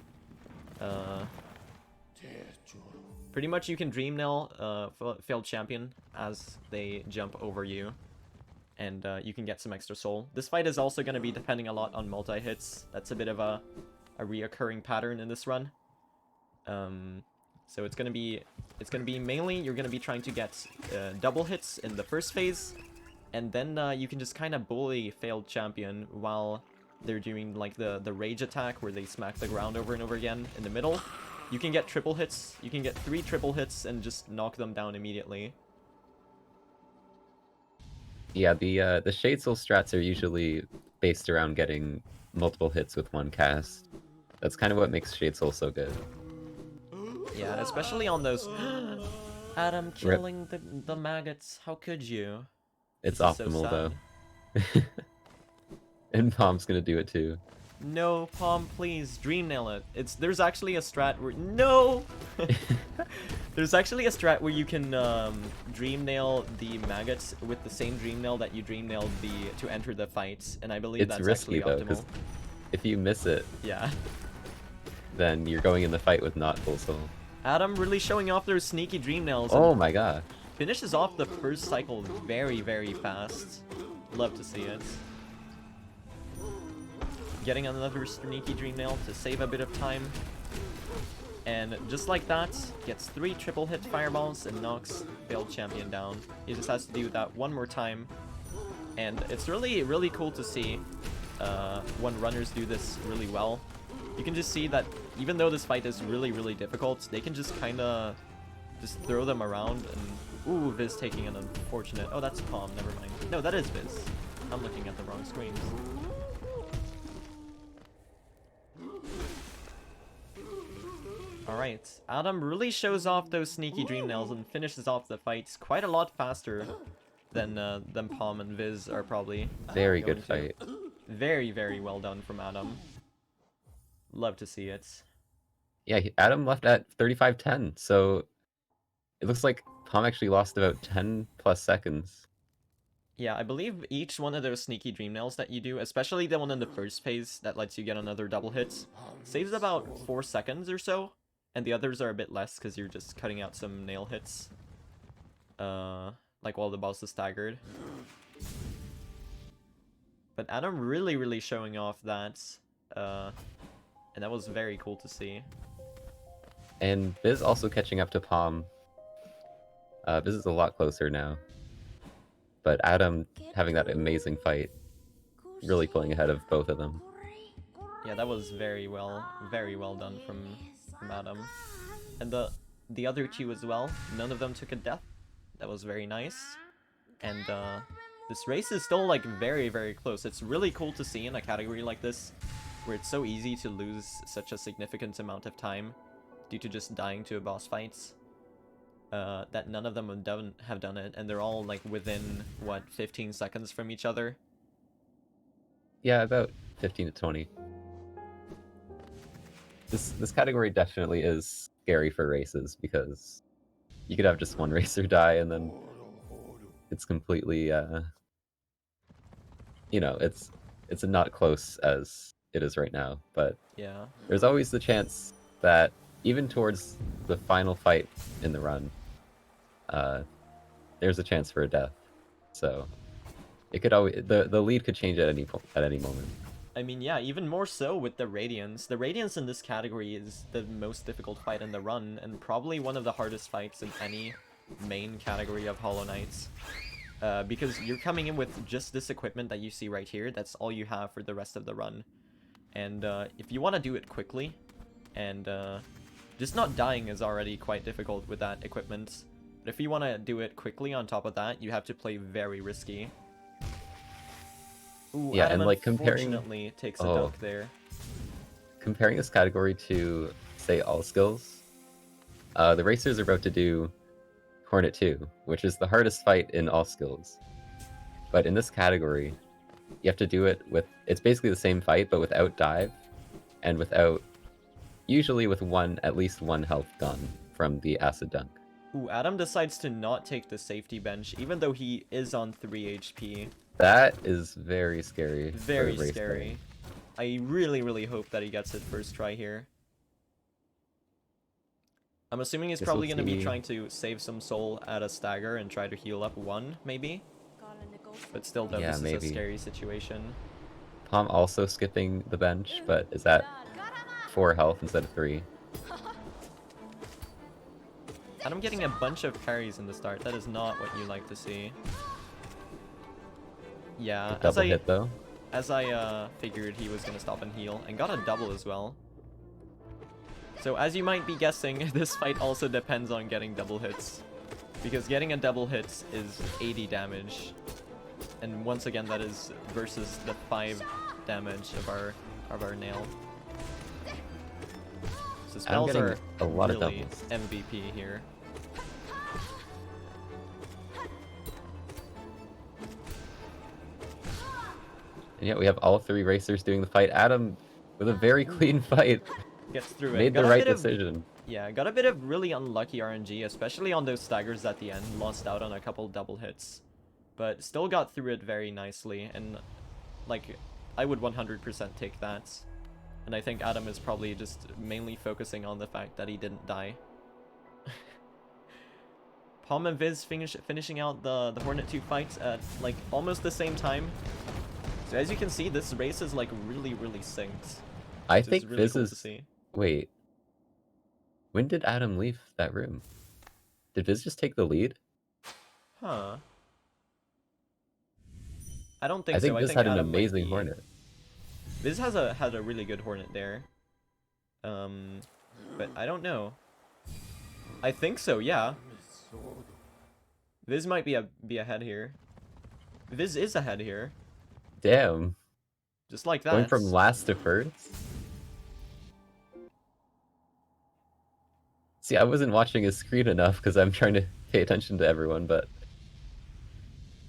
Pretty much you can dream nail failed champion as they jump over you, and you can get some extra soul. This fight is also going to be depending a lot on multi-hits. That's a bit of a reoccurring pattern in this run. So it's going to be mainly you're going to be trying to get double hits in the first phase, and then you can just kind of bully failed champion while they're doing like the rage attack where they smack the ground over and over again in the middle, you can get triple hits. You can get 3 triple hits and just knock them down immediately. Yeah, the Shade Soul strats are usually based around getting multiple hits with one cast. That's kind of what makes Shade Soul so good. Yeah, especially on those... Adam Rip. killing the maggots. How could you? It's This is so optimal, sad. though. And Paum's gonna do it, too. No, Paum, please, dream nail it. There's actually a strat where... No! There's actually a strat where you can dream nail the maggots with the same dream nail that you dream nailed to enter the fight, and I believe It's that's risky, actually though, because optimal. if you miss it, Yeah. then you're going in the fight with not full soul. Adam really showing off those sneaky dream nails. Oh my god. Finishes off the first cycle very, very fast. Love to see it. Getting another sneaky dream nail to save a bit of time. And just like that, gets 3 triple hit fireballs and knocks failed champion down. He just has to do that one more time. And it's really, really cool to see when runners do this really well. You can just see that even though this fight is really, really difficult, they can just kind of just throw them around and... Ooh, Viz taking an unfortunate... Oh, that's Paum, never mind. No, that is Viz. I'm looking at the wrong screens. Alright, Adam really shows off those sneaky dream nails and finishes off the fights quite a lot faster than Paum and Viz are probably Very going good to. fight. Very, very well done from Adam. Love to see it. Yeah, Adam left at 35-10, so it looks like Paum actually lost about 10 plus seconds. Yeah, I believe each one of those sneaky dream nails that you do, especially the one in the first phase that lets you get another double hit, saves about 4 seconds or so, and the others are a bit less because you're just cutting out some nail hits. Like while the boss is staggered. But Adam really, really showing off that, and that was very cool to see. And Viz also catching up to Paum. Viz is a lot closer now. But Adam having that amazing fight, really pulling ahead of both of them. Yeah, that was very well done from Adam. And the other two as well, none of them took a death. That was very nice. And this race is still like very, very close. It's really cool to see in a category like this, where it's so easy to lose such a significant amount of time due to just dying to a boss fight. That none of them have done it, and they're all like within what 15 seconds from each other. Yeah, about 15 to 20. This category definitely is scary for races because you could have just one racer die and then it's completely you know, it's not close as it is right now, but Yeah. there's always the chance that even towards the final fight in the run, there's a chance for a death. So it could always the lead could change at any moment. I mean, yeah, even more so with the Radiance. The Radiance in this category is the most difficult fight in the run, and probably one of the hardest fights in any main category of Hollow Knights. Because you're coming in with just this equipment that you see right here, that's all you have for the rest of the run. And if you want to do it quickly, and just not dying is already quite difficult with that equipment. But if you want to do it quickly on top of that, you have to play very risky. Ooh, Yeah, Adam and like comparing unfortunately takes a dunk there. Comparing this category to say all skills, the racers are about to do Hornet 2, which is the hardest fight in all skills. But in this category, you have to do it with it's basically the same fight but without dive and without usually with at least one health gone from the acid dunk. Ooh, Adam decides to not take the safety bench even though he is on 3 HP. That is very scary. Very for a race scary. I really, really hope that he gets it first try here. I'm assuming he's probably going to be trying to save some soul at a stagger and try to heal up 1, maybe? But still, though, Yeah, this maybe. is a scary situation. Paum also skipping the bench, but is at 4 health instead of 3. Adam getting a bunch of parries in the start. That is not what you like to see. Yeah, Double hit though. as I figured, he was gonna stop and heal, and got a double as well. So as you might be guessing, this fight also depends on getting double hits, because getting a double hit is 80 damage, and once again that is versus the 5 damage of our nail. So spells are a lot really of doubles. MVP here. And yet we have all 3 racers doing the fight. Adam, with a very clean fight, Gets through it. made the right decision. Yeah, got a bit of really unlucky RNG, especially on those staggers at the end. Lost out on a couple double hits. But still got through it very nicely, and like, I would 100% take that. And I think Adam is probably just mainly focusing on the fact that he didn't die. Paum and Viz finishing out the Hornet 2 fights at like almost the same time. So as you can see, this race is like really synced. I think really Viz cool is... to see. Wait. When did Adam leave that room? Did Viz just take the lead? Huh. I don't think I think so. Viz I think had an Adam might amazing be... Hornet. Viz had a really good Hornet there. But I don't know. I think so, yeah. Viz might be ahead here. Viz is ahead here. Damn. Just like that. Going from last to first? See, I wasn't watching his screen enough because I'm trying to pay attention to everyone, but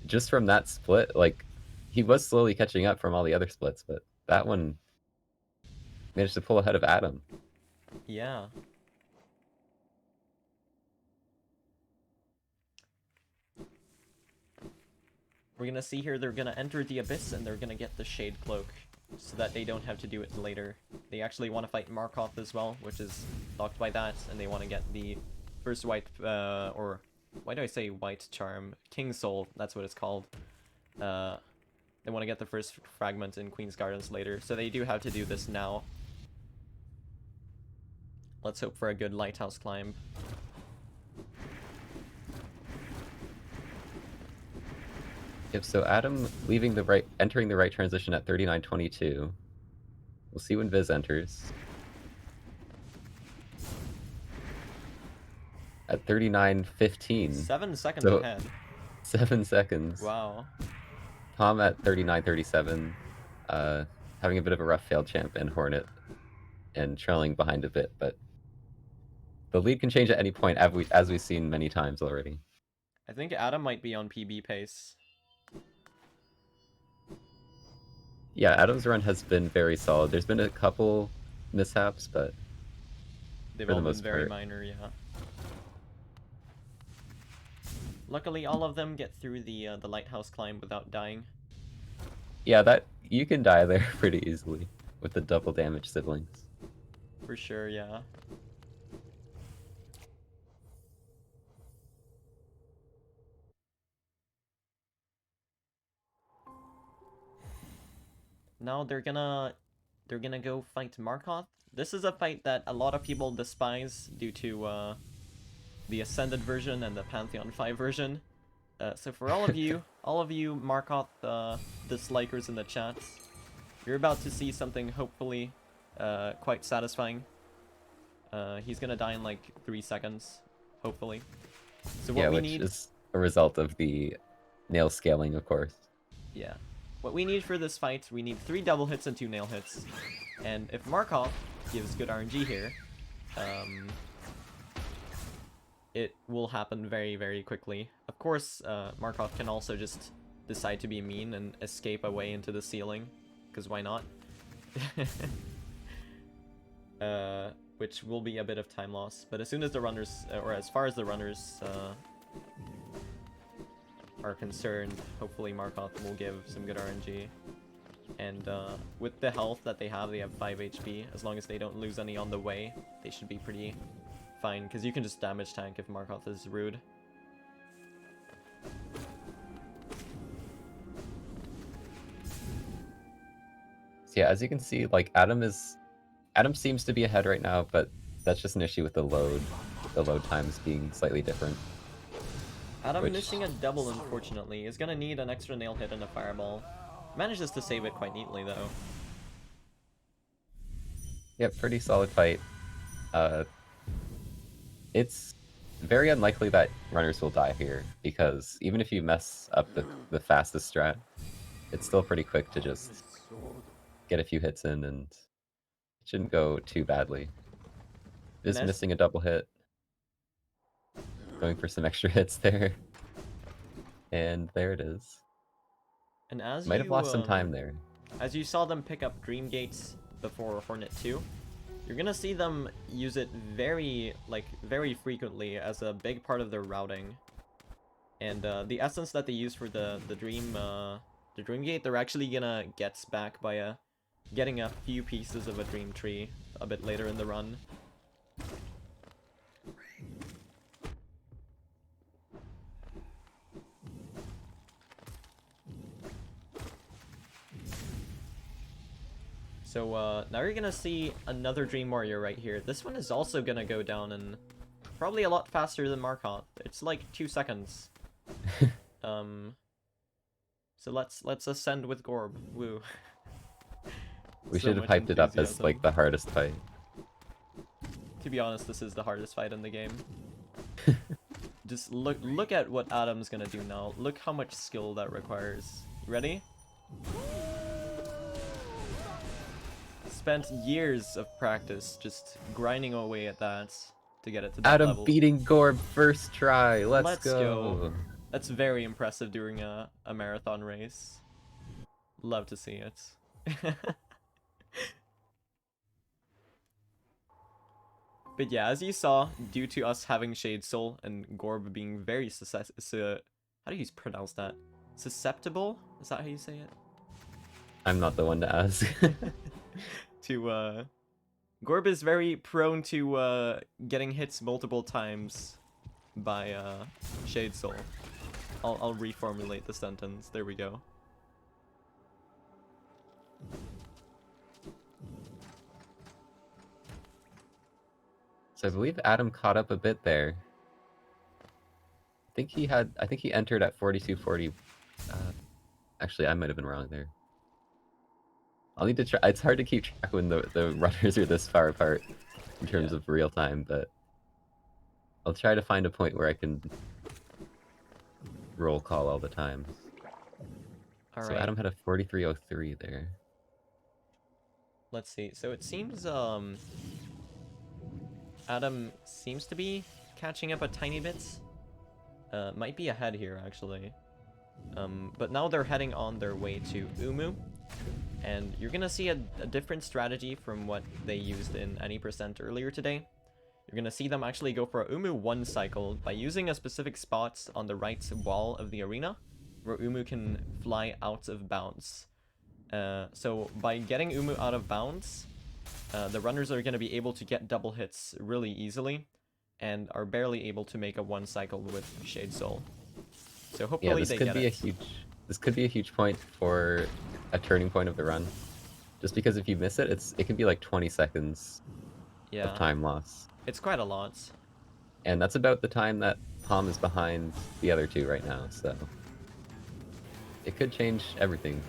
just from that split, like, he was slowly catching up from all the other splits, but that one managed to pull ahead of Adam. Yeah. We're gonna see here they're gonna enter the Abyss and they're gonna get the Shade Cloak so that they don't have to do it later. They actually want to fight Markov as well, which is blocked by that, and they want to get the first white, or why do I say white charm? King Soul, that's what it's called. They want to get the first fragment in Queen's Gardens later, so they do have to do this now. Let's hope for a good lighthouse climb. Yep, so Adam entering the right transition at 39.22. We'll see when Viz enters. At 39.15. 7 seconds So, ahead. 7 seconds. Wow. Paum at 39.37. Having a bit of a rough failed champ and Hornet. And trailing behind a bit, but the lead can change at any point, as we've seen many times already. I think Adam might be on PB pace. Yeah, Adam's run has been very solid. There's been a couple mishaps, but They've for all the been most very part. minor, yeah. Luckily, all of them get through the lighthouse climb without dying. Yeah, that you can die there pretty easily with the double damage siblings. For sure, yeah. Now they're gonna go fight Markov. This is a fight that a lot of people despise due to the Ascended version and the Pantheon 5 version. So for all of you Markov dislikers in the chat, you're about to see something hopefully quite satisfying. He's gonna die in like 3 seconds, hopefully. So what we need is a result of the nail scaling, of course. Yeah. What we need for this fight, we need 3 double hits and 2 nail hits. And if Markov gives good RNG here, it will happen very quickly. Of course, Markov can also just decide to be mean and escape away into the ceiling, because why not? Which will be a bit of time loss. But as soon as the runners, or as far as the runners are concerned, hopefully Markov will give some good RNG. And with the health that they have 5 HP. As long as they don't lose any on the way, they should be pretty fine, because you can just damage tank if Markov is rude. So yeah, as you can see, like Adam seems to be ahead right now, but that's just an issue with the load times being slightly different. Adam missing a double, unfortunately. Is gonna need an extra nail hit and a fireball. Manages to save it quite neatly, though. Yep, pretty solid fight. It's very unlikely that runners will die here, because even if you mess up the fastest strat, it's still pretty quick to just get a few hits in, and it shouldn't go too badly. And Is missing a double hit. Going for some extra hits there. And there it is. And as Might you have lost some time there. as you saw them pick up Dream Gates before Hornet 2, you're gonna see them use it very frequently as a big part of their routing. And the essence that they use for the Dream Gate, they're actually gonna get back by getting a few pieces of a Dream Tree a bit later in the run. So now you're gonna see another Dream Warrior right here. This one is also gonna go down in probably a lot faster than Markov. It's like 2 seconds. So let's ascend with Gorb. Woo. We So should have much hyped it up as enthusiasm. like the hardest fight. To be honest, this is the hardest fight in the game. Just look at what Adam's gonna do now. Look how much skill that requires. Ready? Spent years of practice just grinding away at that to get it to that Adam level. beating Gorb first try. Let's go. That's very impressive during a marathon race. Love to see it. But yeah, as you saw, due to us having Shade Soul and Gorb being very how do you pronounce that? Susceptible? Is that how you say it? I'm not the one to ask. Gorb is very prone to getting hits multiple times by Shade Soul. I'll reformulate the sentence. There we go. So I believe Adam caught up a bit there. I think he entered at 4240. Actually, I might have been wrong there. I'll need to try. It's hard to keep track when the runners are this far apart in terms of real time, but I'll try to find a point where I can roll call all the time. All So right. Adam had a 4303 there. Let's see. So it seems Adam seems to be catching up a tiny bit. Might be ahead here actually. But now they're heading on their way to Umu. And you're gonna see a different strategy from what they used in any percent earlier today. You're gonna see them actually go for a Umu 1 cycle by using a specific spot on the right wall of the arena, where Umu can fly out of bounds. So by getting Umu out of bounds, the runners are gonna be able to get double hits really easily, and are barely able to make a 1 cycle with Shade Soul. So hopefully they get it. This could be a huge point for a turning point of the run. Just because if you miss it, it can be like 20 seconds of time loss. It's quite a lot. And that's about the time that Paum is behind the other two right now, so it could change everything.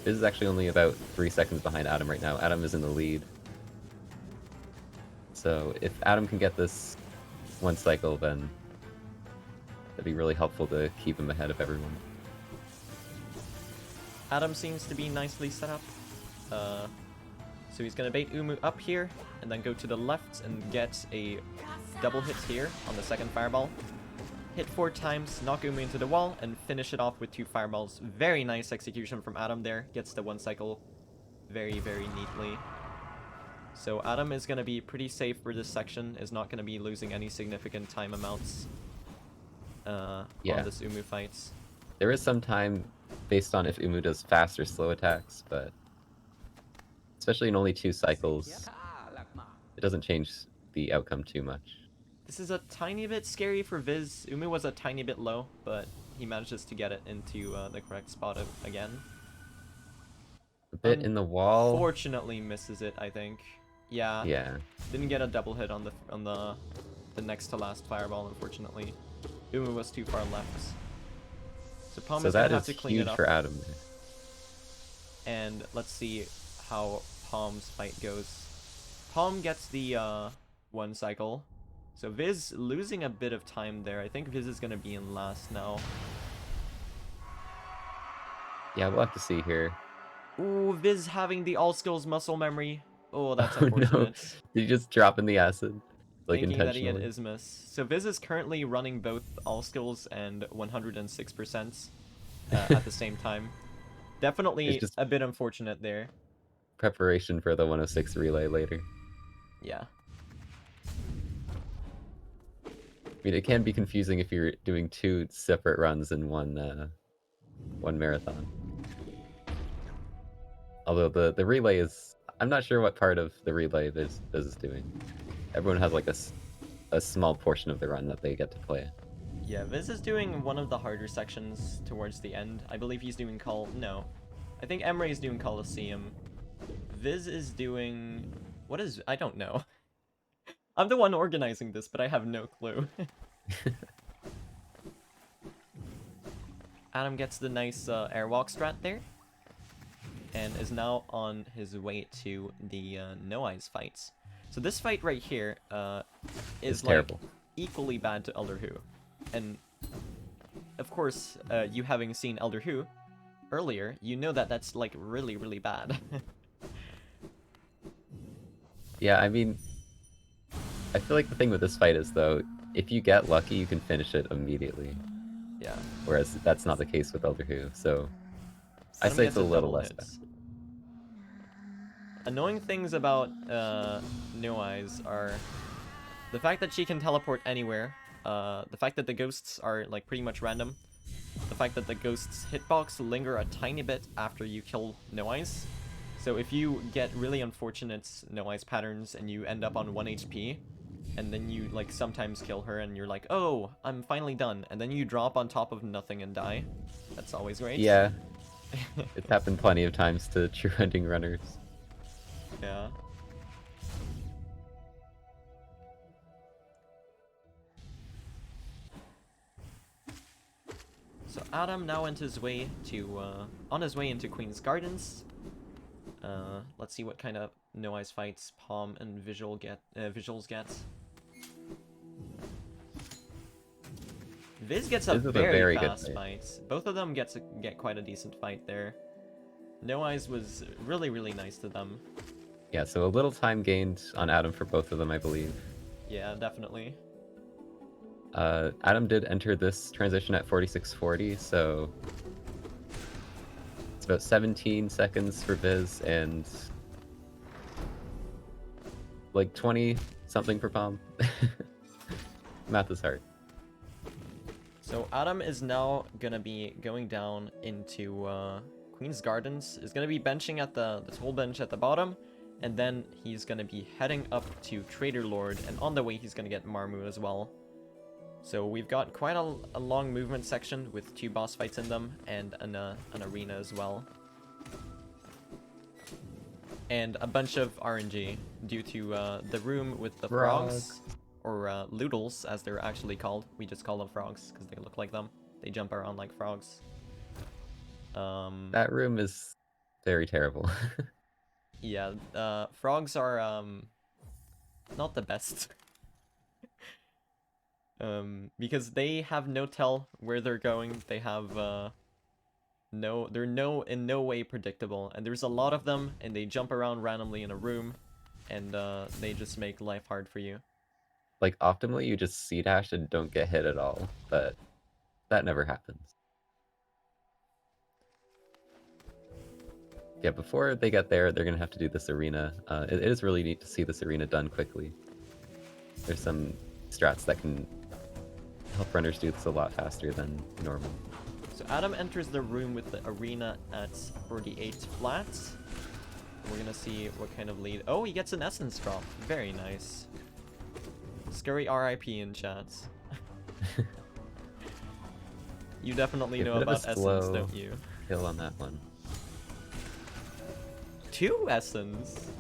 This is actually only about 3 seconds behind Adam right now. Adam is in the lead. So if Adam can get this 1 cycle, then that'd be really helpful to keep him ahead of everyone. Adam seems to be nicely set up. So he's gonna bait Umu up here, and then go to the left and get a double hit here on the second fireball. Hit 4 times, knock Umu into the wall, and finish it off with 2 fireballs. Very nice execution from Adam there. Gets the 1 cycle very, very neatly. So Adam is gonna be pretty safe for this section, is not gonna be losing any significant time amounts on this Umu fight. There is some time based on if Umu does fast or slow attacks, but especially in only 2 cycles, it doesn't change the outcome too much. This is a tiny bit scary for Viz. Umu was a tiny bit low, but he manages to get it into the correct spot again. A bit in the wall. Fortunately misses it, I think. Yeah. Didn't get a double hit on the next to last fireball, unfortunately. Umu was too far left. So Paum is gonna have to clean it up. So that is huge for Adam. And let's see how Paum's fight goes. Paum gets the 1 cycle. So Viz losing a bit of time there. I think Viz is going to be in last now. Yeah, we'll have to see here. Ooh, Viz having the all skills muscle memory. Oh, that's Oh no, unfortunate. did you just drop in the acid? Like Thinking that he had intentionally? Ismus. So Viz is currently running both all skills and 106% at the same time. It's Definitely just a bit unfortunate there. preparation for the 106 relay later. Yeah. I mean, it can be confusing if you're doing 2 separate runs in one marathon. Although the relay is, I'm not sure what part of the relay Viz is doing. Everyone has like a small portion of the run that they get to play. Yeah, Viz is doing one of the harder sections towards the end. I believe he's doing No. I think Emre is doing Coliseum. Viz is doing... What is... I don't know. I'm the one organizing this, but I have no clue. Adam gets the nice airwalk strat there. And is now on his way to the No Eyes fights. So this fight right here is like terrible. Equally bad to Elder Who. And of course, you having seen Elder Who earlier, you know that that's like really, really bad. Yeah, I mean, I feel like the thing with this fight is though, if you get lucky, you can finish it immediately. Yeah. Whereas that's not the case with Elder Who, so I Adam say gets it's a little double less hits. bad. Annoying things about No Eyes are the fact that she can teleport anywhere, the fact that the ghosts are like pretty much random, the fact that the ghosts' hitbox linger a tiny bit after you kill No Eyes. So if you get really unfortunate No Eyes patterns and you end up on 1 HP, and then you like sometimes kill her and you're like, oh, I'm finally done, and then you drop on top of nothing and die. That's always great. Yeah, it's happened plenty of times to true ending runners. Yeah. So Adam now on his way into Queen's Gardens. Let's see what kind of No Eyes fights Paum and Visuals gets. Viz gets a This is a very good fast fight. Both of them get quite a decent fight there. No Eyes was really, really nice to them. Yeah, so a little time gained on Adam for both of them, I believe. Yeah, definitely. Adam did enter this transition at 4640, so it's about 17 seconds for Viz and like 20 something for Paum. Math is hard. So Adam is now gonna be going down into Queen's Gardens. Is gonna be benching at the toll bench at the bottom, and then he's gonna be heading up to Trader Lord, and on the way he's gonna get Marmu as well. So we've got quite a long movement section with 2 boss fights in them, and an arena as well. And a bunch of RNG due to the room with the frogs, or Loodles as they're actually called. We just call them frogs because they look like them. They jump around like frogs. That room is very terrible. Yeah, frogs are not the best. Because they have no tell where they're going. They have they're in no way predictable, and there's a lot of them, and they jump around randomly in a room, and they just make life hard for you. Like optimally you just C-dash and don't get hit at all, but that never happens. Yeah, before they get there, they're gonna have to do this arena. It is really neat to see this arena done quickly. There's some strats that can help runners do this a lot faster than normal. So Adam enters the room with the arena at 48 flats. We're gonna see what kind of lead. Oh, he gets an essence drop. Very nice. Scurry RIP in chats. You definitely know about essence, don't you? Kill on that one. 2 essence.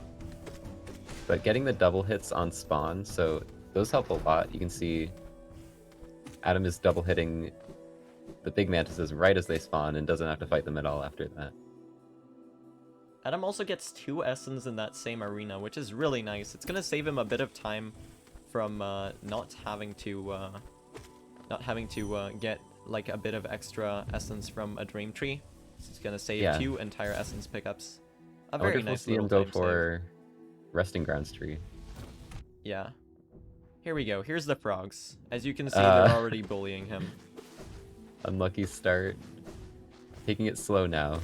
But getting the double hits on spawn, so those help a lot. You can see Adam is double hitting the big mantises right as they spawn and doesn't have to fight them at all after that. Adam also gets 2 essence in that same arena, which is really nice. It's gonna save him a bit of time from not having to get like a bit of extra essence from a dream tree. So it's gonna save Yeah. 2 entire essence pickups. A I wonder very if we'll nice see little him go time for Resting Grounds tree. Yeah. Here we go. Here's the frogs. As you can see, they're Uh, already bullying him. Unlucky start. Taking it slow now.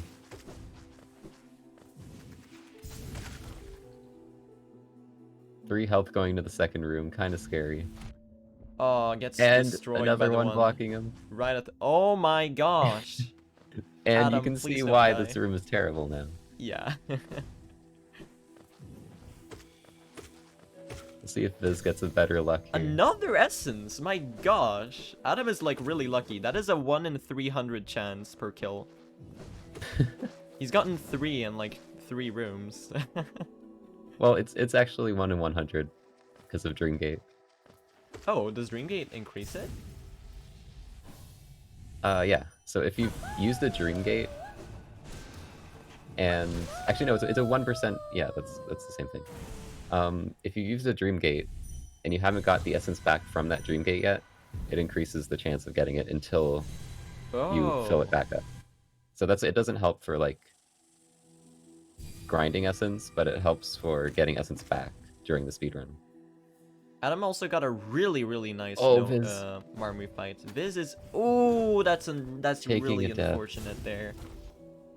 Three health going to the second room, kind of scary. Oh, gets And destroyed by another the one one blocking him. right at the... Oh my gosh! And you Adam, can see please don't why die. this room is terrible now. Yeah. Let's see if Viz gets a better luck here. Another essence! My gosh! Adam is like really lucky. That is a 1 in 300 chance per kill. He's gotten 3 in like 3 rooms. Well, it's actually 1 in 100 because of Dreamgate. Oh, does Dreamgate increase it? Yeah. So if you use the Dreamgate, and actually no, it's a 1%. Yeah, that's the same thing. If you use the Dreamgate and you haven't got the essence back from that Dreamgate yet, it increases the chance of getting it until you fill it back up. So it doesn't help for like grinding essence, but it helps for getting essence back during the speedrun. Adam also got a really nice Viz. Marmu fight. Viz is... Oh, that's Taking really a death. unfortunate there.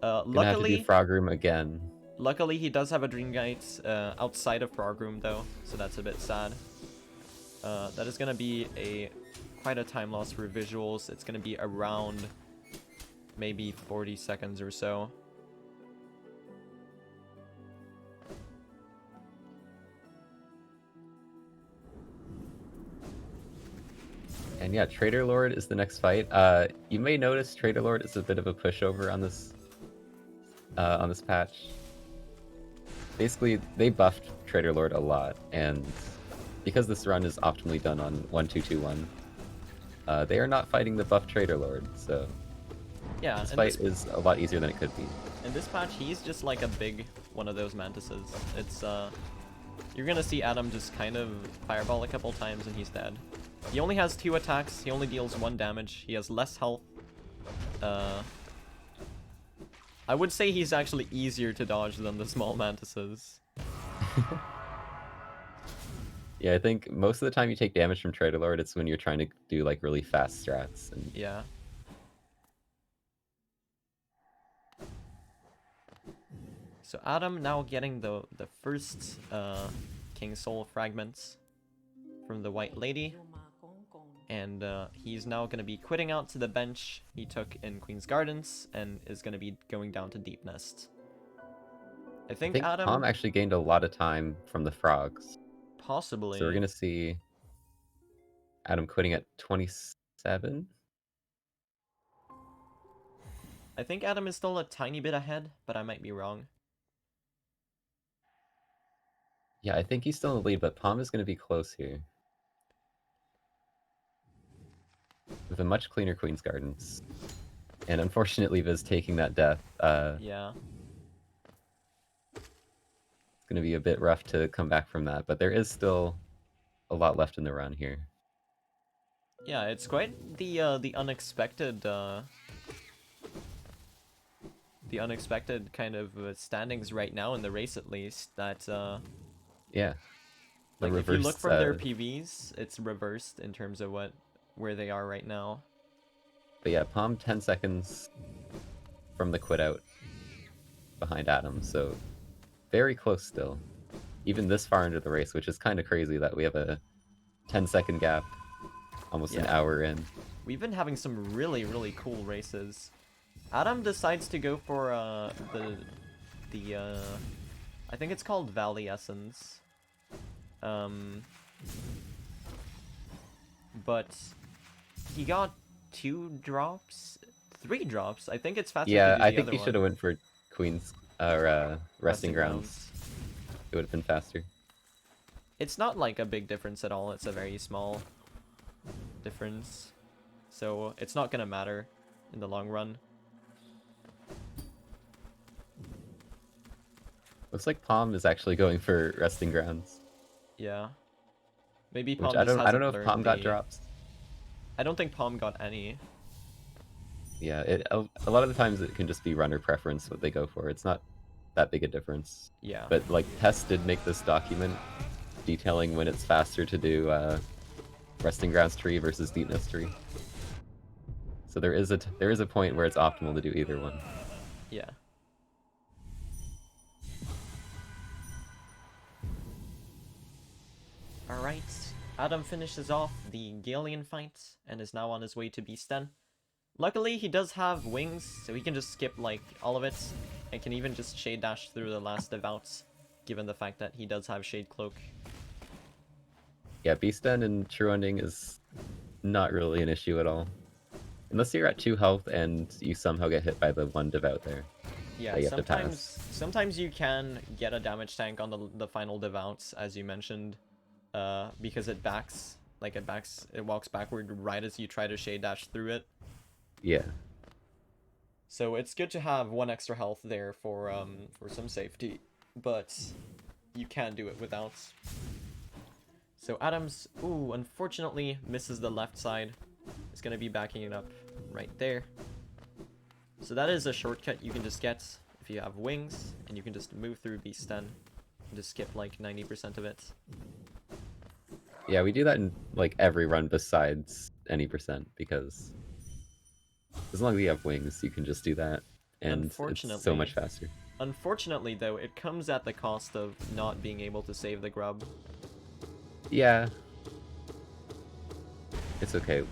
Gonna have to do Frog Room again. Luckily, he does have a Dreamgate outside of Frog Room, though, so that's a bit sad. That is gonna be quite a time loss for visuals. It's gonna be around maybe 40 seconds or so. And yeah, Trader Lord is the next fight. You may notice Trader Lord is a bit of a pushover on this patch. Basically, they buffed Trader Lord a lot, and because this run is optimally done on 1-2-2-1, they are not fighting the buff Trader Lord, so Yeah, this fight is a lot easier than it could be. In this patch, he's just like a big one of those mantises. It's you're gonna see Adam just kind of fireball a couple times and he's dead. He only has 2 attacks, he only deals 1 damage, he has less health. I would say he's actually easier to dodge than the small mantises. Yeah, I think most of the time you take damage from Trader Lord, it's when you're trying to do like really fast strats. And... Yeah. So Adam now getting the first King Soul fragments from the White Lady. And he's now going to be quitting out to the bench he took in Queen's Gardens and is going to be going down to Deep Nest. I think Adam... Paum actually gained a lot of time from the frogs. Possibly. So we're going to see Adam quitting at 27. I think Adam is still a tiny bit ahead, but I might be wrong. Yeah, I think he's still in the lead, but Paum is going to be close here. With a much cleaner Queen's Gardens. And unfortunately, Viz taking that death. Yeah. It's going to be a bit rough to come back from that, but there is still a lot left in the run here. Yeah, it's quite the unexpected kind of standings right now in the race, at least. That yeah. Like if you look from their PVs, it's reversed in terms of where they are right now. But yeah, Paum 10 seconds from the quit out behind Adam, so very close still. Even this far into the race, which is kind of crazy that we have a 10-second gap almost an hour in. We've been having some really cool races. Adam decides to go for the I think it's called Valley Essence. But he got 2 drops, 3 drops. I think it's faster. Yeah, to do I the think other he should have went for Queen's Resting Grounds. It would have been faster. It's not like a big difference at all. It's a very small difference, so it's not gonna matter in the long run. Looks like Paum is actually going for resting grounds, Yeah. Maybe which Paum just I don't hasn't know if learned Paum got the... drops. I don't think Paum got any. Yeah, a lot of the times it can just be runner preference what they go for. It's not that big a difference. Yeah. But like Tess did make this document detailing when it's faster to do resting grounds tree versus deepness tree. So there is a point where it's optimal to do either one. Yeah. Alright. Adam finishes off the Galeon fight and is now on his way to Beast Den. Luckily, he does have wings, so he can just skip, like, all of it, and can even just Shade Dash through the last Devouts, given the fact that he does have Shade Cloak. Yeah, Beast Den and True Ending is not really an issue at all. Unless you're at 2 health and you somehow get hit by the 1 devout there Yeah, that you have to pass. sometimes you can get a damage tank on the final Devouts, as you mentioned, because it walks backward right as you try to Shade Dash through it. Yeah. So it's good to have 1 extra health there for some safety, but you can't do it without. So Adams, ooh, unfortunately misses the left side. It's gonna be backing it up right there. So that is a shortcut you can just get if you have wings, and you can just move through Beast Den and just skip like 90% of it. Yeah, we do that in like every run besides any percent, because as long as you have wings, you can just do that, and it's so much faster. Unfortunately, though, it comes at the cost of not being able to save the grub. Yeah. It's okay.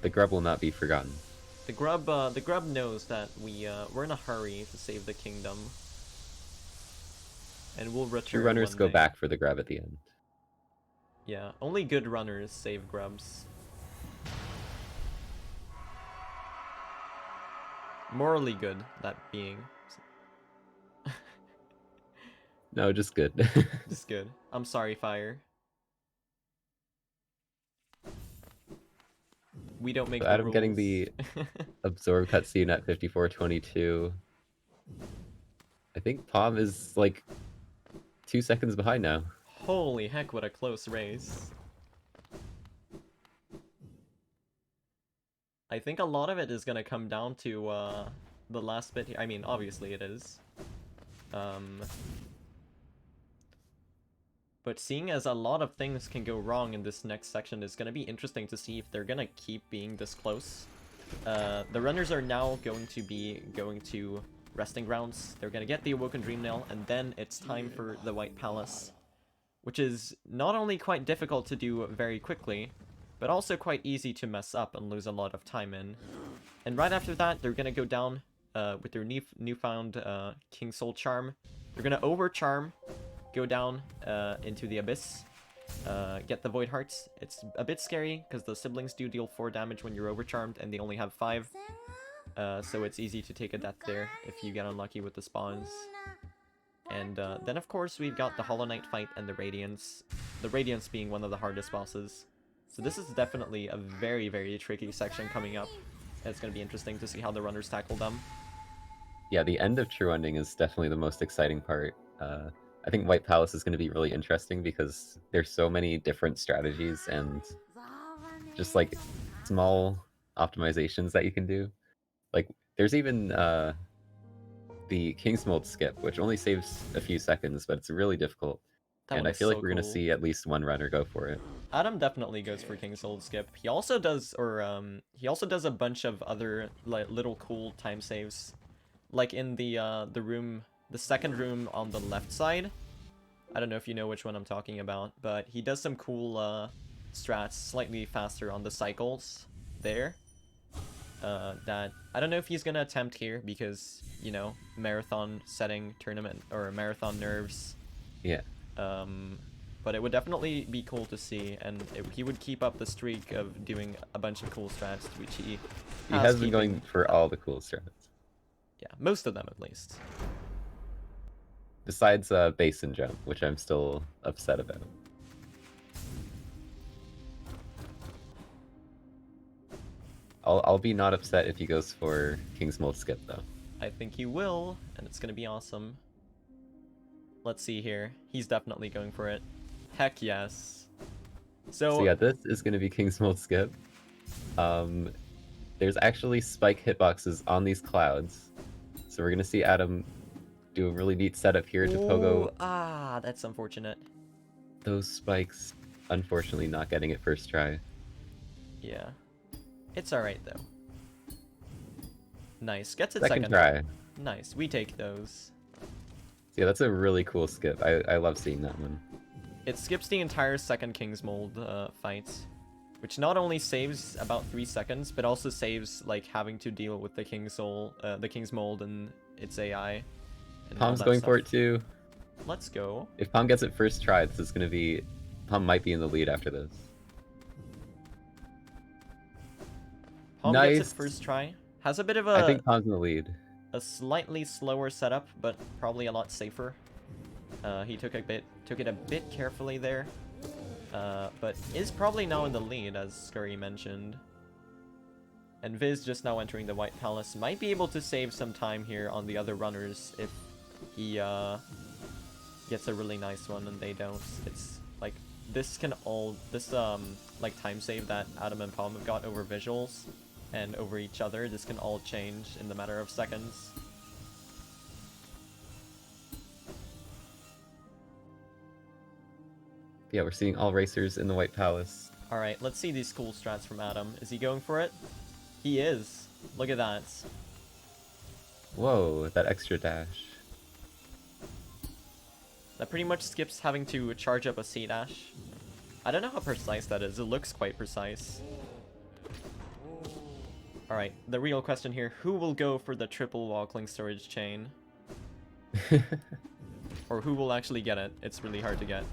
The grub will not be forgotten. The grub knows that we're in a hurry to save the kingdom, and we'll return. True runners one go day. back for the grub at the end. Yeah, only good runners save grubs. Morally good, that being. No, just good. Just good. I'm sorry, Fire. We don't make So the Adam rules. getting the absorb cutscene at 54:22. I think Paum is like 2 seconds behind now. Holy heck, what a close race. I think a lot of it is gonna come down to the last bit here. I mean, obviously it is. But seeing as a lot of things can go wrong in this next section, it's gonna be interesting to see if they're gonna keep being this close. The runners are now going to be going to resting grounds. They're gonna get the Awoken Dream Nail, and then it's time for the White Palace, which is not only quite difficult to do very quickly, but also quite easy to mess up and lose a lot of time in. And right after that, they're gonna go down with their newfound King Soul Charm. They're gonna overcharm, go down into the Abyss, get the Void Hearts. It's a bit scary, because the siblings do deal 4 damage when you're overcharmed, and they only have 5. So it's easy to take a death there if you get unlucky with the spawns. And then of course we've got the Hollow Knight fight and the Radiance. The Radiance being one of the hardest bosses. So this is definitely a very, very tricky section coming up. And it's going to be interesting to see how the runners tackle them. Yeah, the end of True Ending is definitely the most exciting part. I think White Palace is going to be really interesting because there's so many different strategies and just like small optimizations that you can do. Like there's even the King's Mold skip, which only saves a few seconds, but it's really difficult. That And one I is feel like so we're gonna cool. see at least one runner go for it. Adam definitely goes for King's Hold Skip. He also does, he also does a bunch of other like little cool time saves, like in the room, the second room on the left side. I don't know if you know which one I'm talking about, but he does some cool strats, slightly faster on the cycles there. That I don't know if he's gonna attempt here because, you know, marathon setting tournament or marathon nerves. Yeah. But it would definitely be cool to see, and he would keep up the streak of doing a bunch of cool strats, which he has been going for all the cool strats. Yeah, most of them at least. Besides base and jump, which I'm still upset about. I'll be not upset if he goes for King's Mold skip though. I think he will, and it's gonna be awesome. Let's see here. He's definitely going for it. Heck yes. So So yeah, this is going to be King's Mold skip. There's actually spike hitboxes on these clouds. So we're going to see Adam do a really neat setup here to ooh, pogo that's unfortunate. those spikes. Unfortunately, not getting it first try. Yeah. It's alright, though. Nice. Gets it Second second. try. Nice. We take those. So yeah, that's a really cool skip. I love seeing that one. It skips the entire second King's Mold fight, which not only saves about 3 seconds, but also saves like having to deal with the King's Mold and its AI. And all Paum's that going stuff. for it too. Let's go. If Paum gets it first try, this is going to be... Paum might be in the lead after this. Paum Nice. gets it first try. Has a bit of I think Paum's in the lead. a slightly slower setup, but probably a lot safer. He took it a bit carefully there, but is probably now in the lead, as Scurry mentioned. And Viz, just now entering the White Palace, might be able to save some time here on the other runners if he gets a really nice one and they don't. It's like this like time save that Adam and Paum have got over visuals and over each other. This can all change in the matter of seconds. Yeah, we're seeing all racers in the White Palace. Alright, let's see these cool strats from Adam. Is he going for it? He is. Look at that. Whoa, that extra dash. That pretty much skips having to charge up a C dash. I don't know how precise that is. It looks quite precise. Alright, the real question here. Who will go for the triple walkling storage chain? Or who will actually get it? It's really hard to get.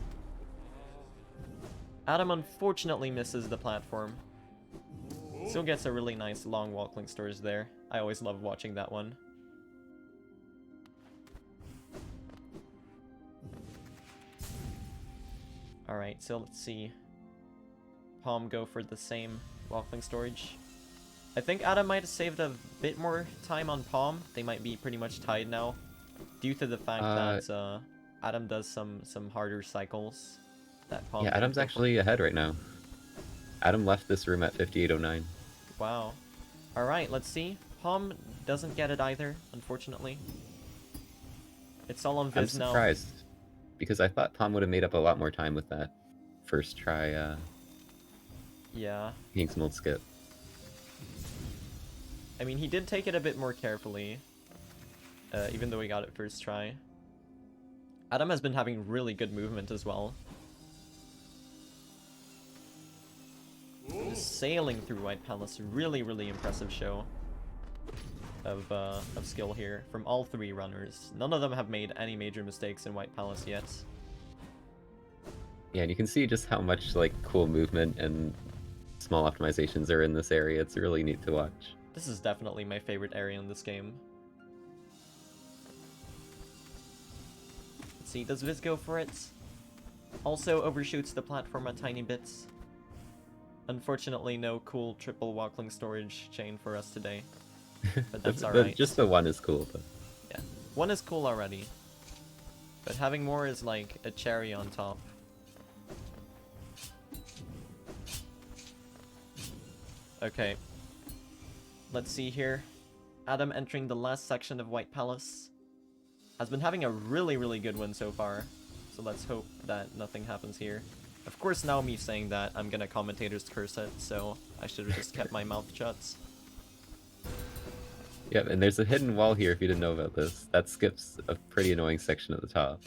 Adam unfortunately misses the platform. Still gets a really nice long walkling storage there. I always love watching that one. Alright, so let's see. Paum go for the same walkling storage. I think Adam might have saved a bit more time on Paum. They might be pretty much tied now, due to the fact that Adam does some harder cycles. That Paum Yeah, Adam's actually ahead right now. Adam left this room at 5809. Wow. Alright, let's see. Paum doesn't get it either, unfortunately. It's all on Viz I'm now. surprised, because I thought Paum would have made up a lot more time with that first try Yeah. King's Mold skip. I mean, he did take it a bit more carefully, even though he got it first try. Adam has been having really good movement as well. Just sailing through White Palace. Really, really impressive show of skill here from all three runners. None of them have made any major mistakes in White Palace yet. Yeah, and you can see just how much like cool movement and small optimizations are in this area. It's really neat to watch. This is definitely my favorite area in this game. Let's see, does Viz go for it? Also overshoots the platform a tiny bit. Unfortunately, no cool triple walkling storage chain for us today. But that's alright. Just the one is cool, but... Yeah, one is cool already. But having more is like a cherry on top. Okay. Let's see here. Adam entering the last section of White Palace. Has been having a really, really good win so far. So let's hope that nothing happens here. Of course, now me saying that, I'm gonna commentator's curse it, so I should have just kept my mouth shut. Yep, and there's a hidden wall here if you didn't know about this. That skips a pretty annoying section at the top.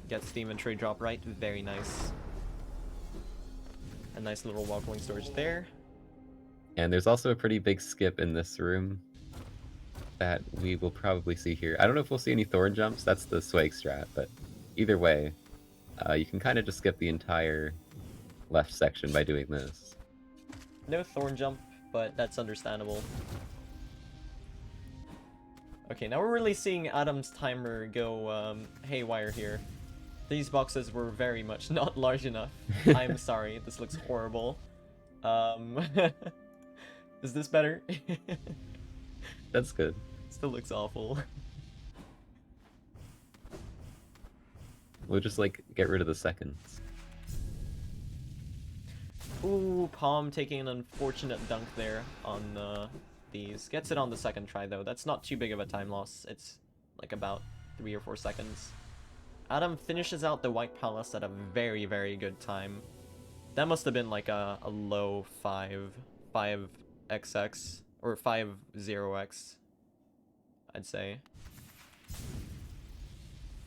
Gets the inventory drop right, very nice. A nice little walkling storage there. And there's also a pretty big skip in this room that we will probably see here. I don't know if we'll see any thorn jumps, that's the swag strat, but either way, you can kind of just skip the entire left section by doing this. No thorn jump, but that's understandable. Okay, now we're really seeing Adam's timer go haywire here. These boxes were very much not large enough. I'm sorry, this looks horrible. Is this better? That's good. Still looks awful. We'll just like get rid of the seconds. Ooh, Paum taking an unfortunate dunk there on these. Gets it on the second try though. That's not too big of a time loss. It's like about 3 or 4 seconds. Adam finishes out the White Palace at a very, very good time. That must have been like a low 5XX, or 50X, I'd say.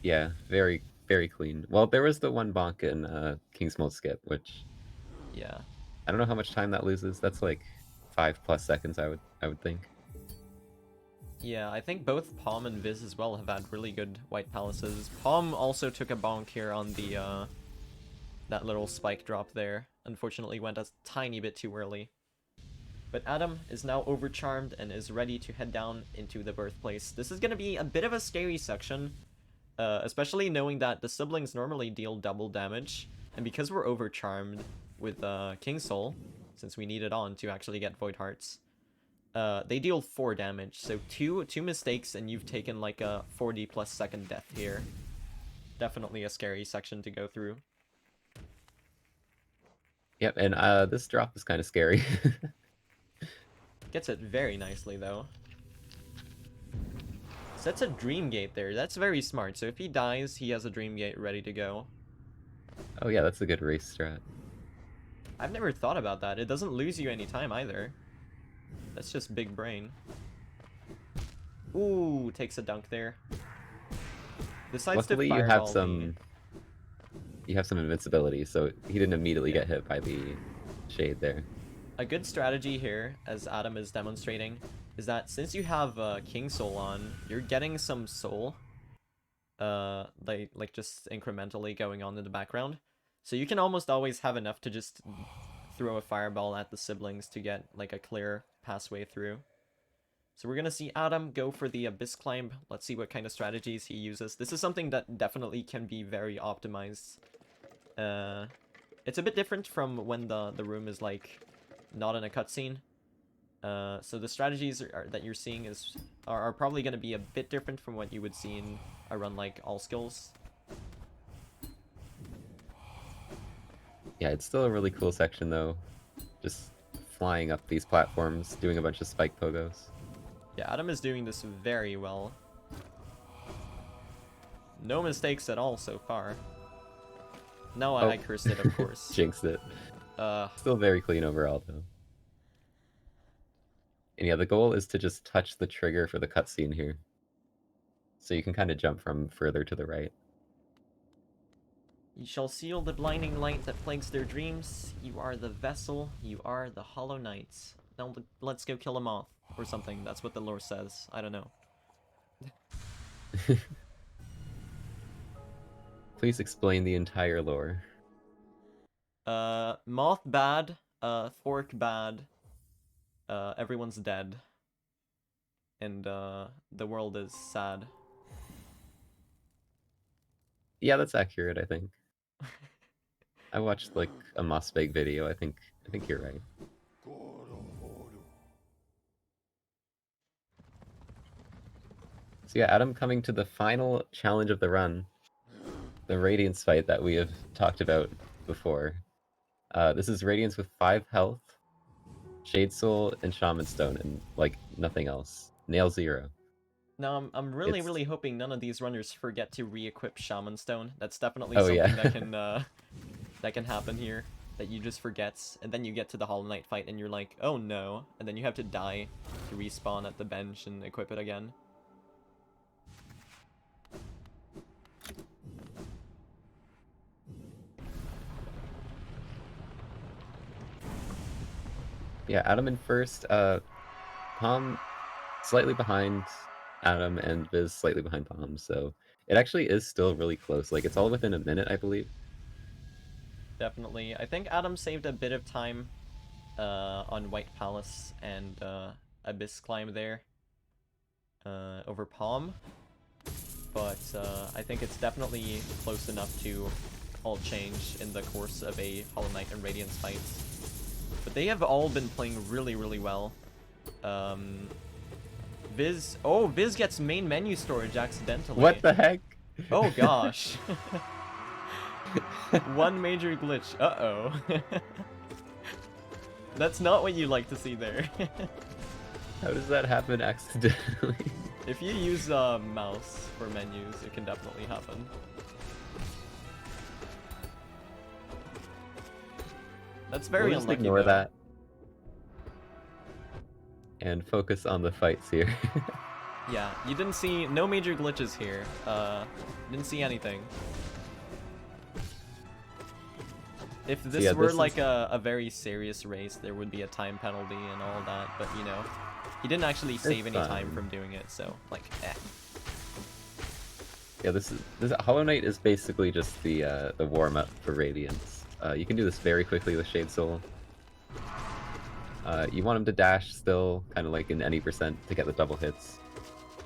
Yeah, very, very clean. Well, there was the one bonk in King's Mold Skip, which Yeah. I don't know how much time that loses. That's like 5+ seconds, I would think. Yeah, I think both Paum and Viz as well have had really good White Palaces. Paum also took a bonk here on the that little spike drop there. Unfortunately went a tiny bit too early. But Adam is now overcharmed and is ready to head down into the birthplace. This is going to be a bit of a scary section, especially knowing that the siblings normally deal double damage. And because we're overcharmed with King Soul, since we need it on to actually get Void Hearts, they deal 4 damage. So two mistakes and you've taken like a 40+ second death here. Definitely a scary section to go through. Yep, and this drop is kind of scary. Gets it very nicely, though. Sets a Dream Gate there. That's very smart. So if he dies, he has a Dream Gate ready to go. Oh yeah, that's a good race strat. I've never thought about that. It doesn't lose you any time either. That's just big brain. Ooh, takes a dunk there. Decides Luckily, to you fireball have some... You have some invincibility, so he didn't immediately get hit by the shade there. A good strategy here, as Adam is demonstrating, is that since you have King Soul on, you're getting some soul, like just incrementally going on in the background. So you can almost always have enough to just throw a fireball at the siblings to get like a clear passway through. So we're gonna see Adam go for the Abyss Climb. Let's see what kind of strategies he uses. This is something that definitely can be very optimized. It's a bit different from when the room is like not in a cutscene. So the strategies that you're seeing are probably going to be a bit different from what you would see in a run like All Skills. Yeah, it's still a really cool section though. Just flying up these platforms, doing a bunch of spike pogos. Yeah, Adam is doing this very well. No mistakes at all so far. No, I cursed it, of course. Jinxed it. Still very clean overall, though. And yeah, the goal is to just touch the trigger for the cutscene here. So you can kind of jump from further to the right. You shall seal the blinding light that plagues their dreams. You are the vessel. You are the Hollow Knights. Now let's go kill a moth. Or something. That's what the lore says. I don't know. Please explain the entire lore. Moth bad, Fork bad, everyone's dead. And, the world is sad. Yeah, that's accurate, I think. I watched, like, a Mossbag video. I think you're right. So yeah, Adam coming to the final challenge of the run. The Radiance fight that we have talked about before. This is Radiance with 5 health, Shade Soul, and Shaman Stone, and like nothing else. Nail 0. Now I'm really hoping none of these runners forget to re-equip Shaman Stone. That's definitely Oh, something yeah. that can happen here. That you just forget, and then you get to the Hollow Knight fight and you're like, oh no, and then you have to die to respawn at the bench and equip it again. Yeah, Adam in first. Paum slightly behind Adam, and Viz slightly behind Paum. So it actually is still really close. Like, it's all within a minute, I believe. Definitely. I think Adam saved a bit of time on White Palace and Abyss Climb there over Paum. But I think it's definitely close enough to all change in the course of a Hollow Knight and Radiance fight. But they have all been playing really well. Viz gets main menu storage accidentally. What the heck? Oh gosh. One major glitch. Uh-oh. That's not what you like to see there. How does that happen accidentally? If you use mouse for menus, it can definitely happen. That's very We'll just unlucky, ignore though. that. And focus on the fights here. Yeah, you didn't see no major glitches here. Didn't see anything. If this yeah, were this like is... a very serious race, there would be a time penalty and all that, but you know, he didn't actually save any time fine. from doing it, so like, eh. Yeah, this Hollow Knight is basically just the warm up for Radiance. You can do this very quickly with Shade Soul. You want him to dash still, kind of like in any percent to get the double hits.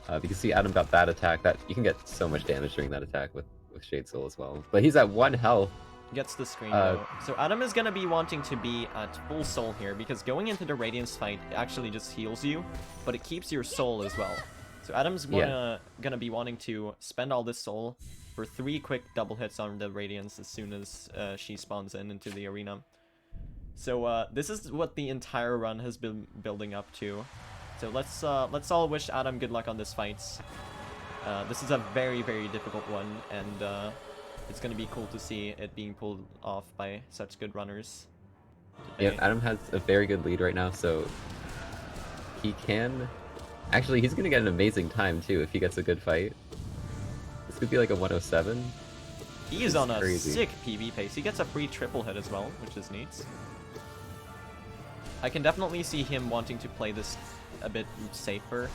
You can see Adam got that attack. That you can get so much damage during that attack with Shade Soul as well. But he's at 1 health. Gets the screen though. So Adam is gonna be wanting to be at full soul here because going into the Radiance fight actually just heals you, but it keeps your soul as well. So Adam's gonna be wanting to spend all this soul for 3 quick double hits on the Radiance as soon as she spawns into the arena. So this is what the entire run has been building up to. So let's all wish Adam good luck on this fight. This is a very, very difficult one, and it's going to be cool to see it being pulled off by such good runners today. Yeah, Adam has a very good lead right now, so he can... Actually, he's going to get an amazing time, too, if he gets a good fight. This could be like a 107. He is on a sick PB pace. He gets a free triple hit as well, which is neat. I can definitely see him wanting to play this a bit safer.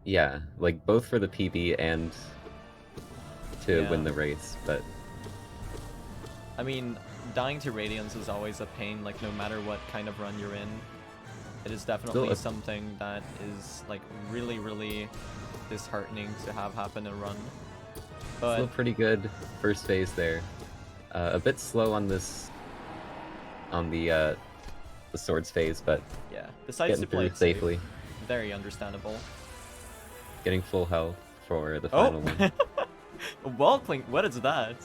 Yeah, like both for the PB and to win the race, but... I mean, dying to Radiance is always a pain, like no matter what kind of run you're in. It is definitely something that is like really, really disheartening to have happen in a run. But still pretty good first phase there. A bit slow on this, on the swords phase, but yeah, decides to play it safely. Very understandable. Getting full health for the final one. Wall clink, what is that?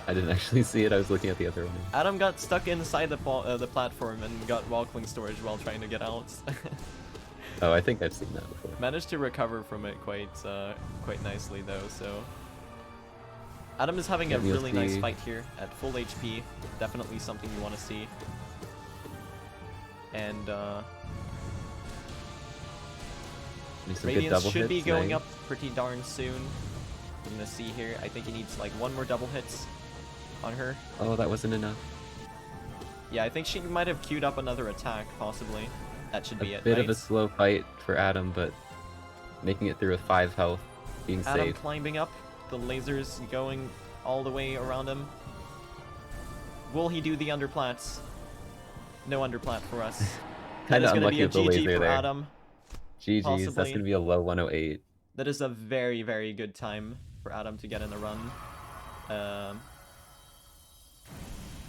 I didn't actually see it, I was looking at the other one. Adam got stuck inside the platform and got wall clink storage while trying to get out. Oh, I think I've seen that before. Managed to recover from it quite nicely though, so... Adam is having a really nice fight here at full HP. Definitely something you want to see. And Radiance should be going up pretty darn soon. We're gonna see here. I think he needs like 1 more double hits on her. Oh, that wasn't enough. Yeah, I think she might have queued up another attack, possibly. That should be it, A bit of a slow fight for Adam, but making it through with 5 health, being safe. Adam climbing up, the lasers going all the way around him. Will he do the underplats? No underplat for us. Kind of unlucky with the laser GG for there. Adam. GG's, possibly. That's going to be a low 108. That is a very, very good time for Adam to get in the run.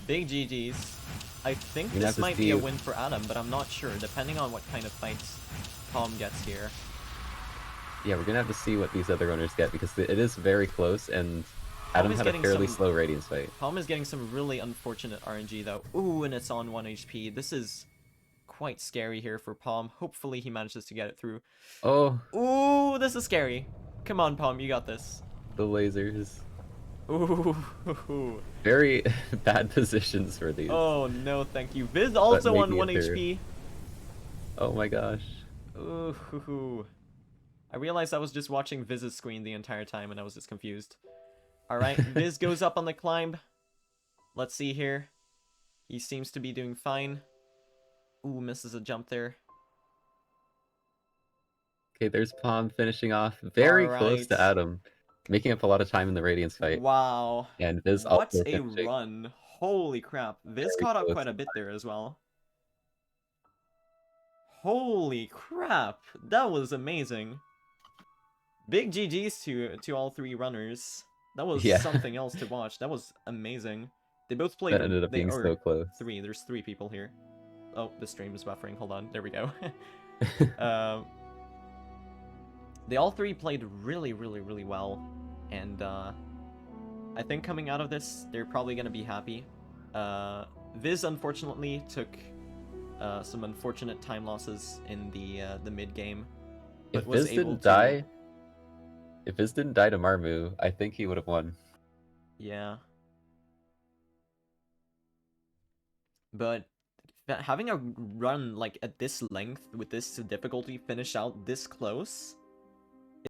Big GG's. I think this might be a win for Adam, but I'm not sure, depending on what kind of fights Paum gets here. Yeah, we're going to have to see what these other runners get, because it is very close, and Adam had a fairly slow Radiance fight. Paum is getting some really unfortunate RNG, though. Ooh, and it's on 1 HP. This is quite scary here for Paum. Hopefully he manages to get it through. Oh. Ooh, this is scary. Come on, Paum, you got this. The lasers. Ooh. Very bad positions for these. Oh, no, thank you. Viz also on 1 HP. Oh my gosh. Ooh. I realized I was just watching Viz's screen the entire time and I was just confused. Alright, Viz goes up on the climb. Let's see here. He seems to be doing fine. Ooh, misses a jump there. Okay, there's Paum finishing off very close to Adam. Making up a lot of time in the Radiance fight. Wow. And Viz what a run. Holy crap. Viz caught up quite a bit there as well. Holy crap. That was amazing. Big GG's to all 3 runners. That was something else to watch. That was amazing. They both played... That ended up being so close. 3. There's 3 people here. Oh, the stream is buffering. Hold on. There we go. They all 3 played really, really, really well. And I think coming out of this, they're probably gonna be happy. Viz unfortunately took some unfortunate time losses in the mid game, but If was Viz able didn't to. die, if Viz didn't die to Marmu, I think he would have won. Yeah. But having a run like at this length with this difficulty finish out this close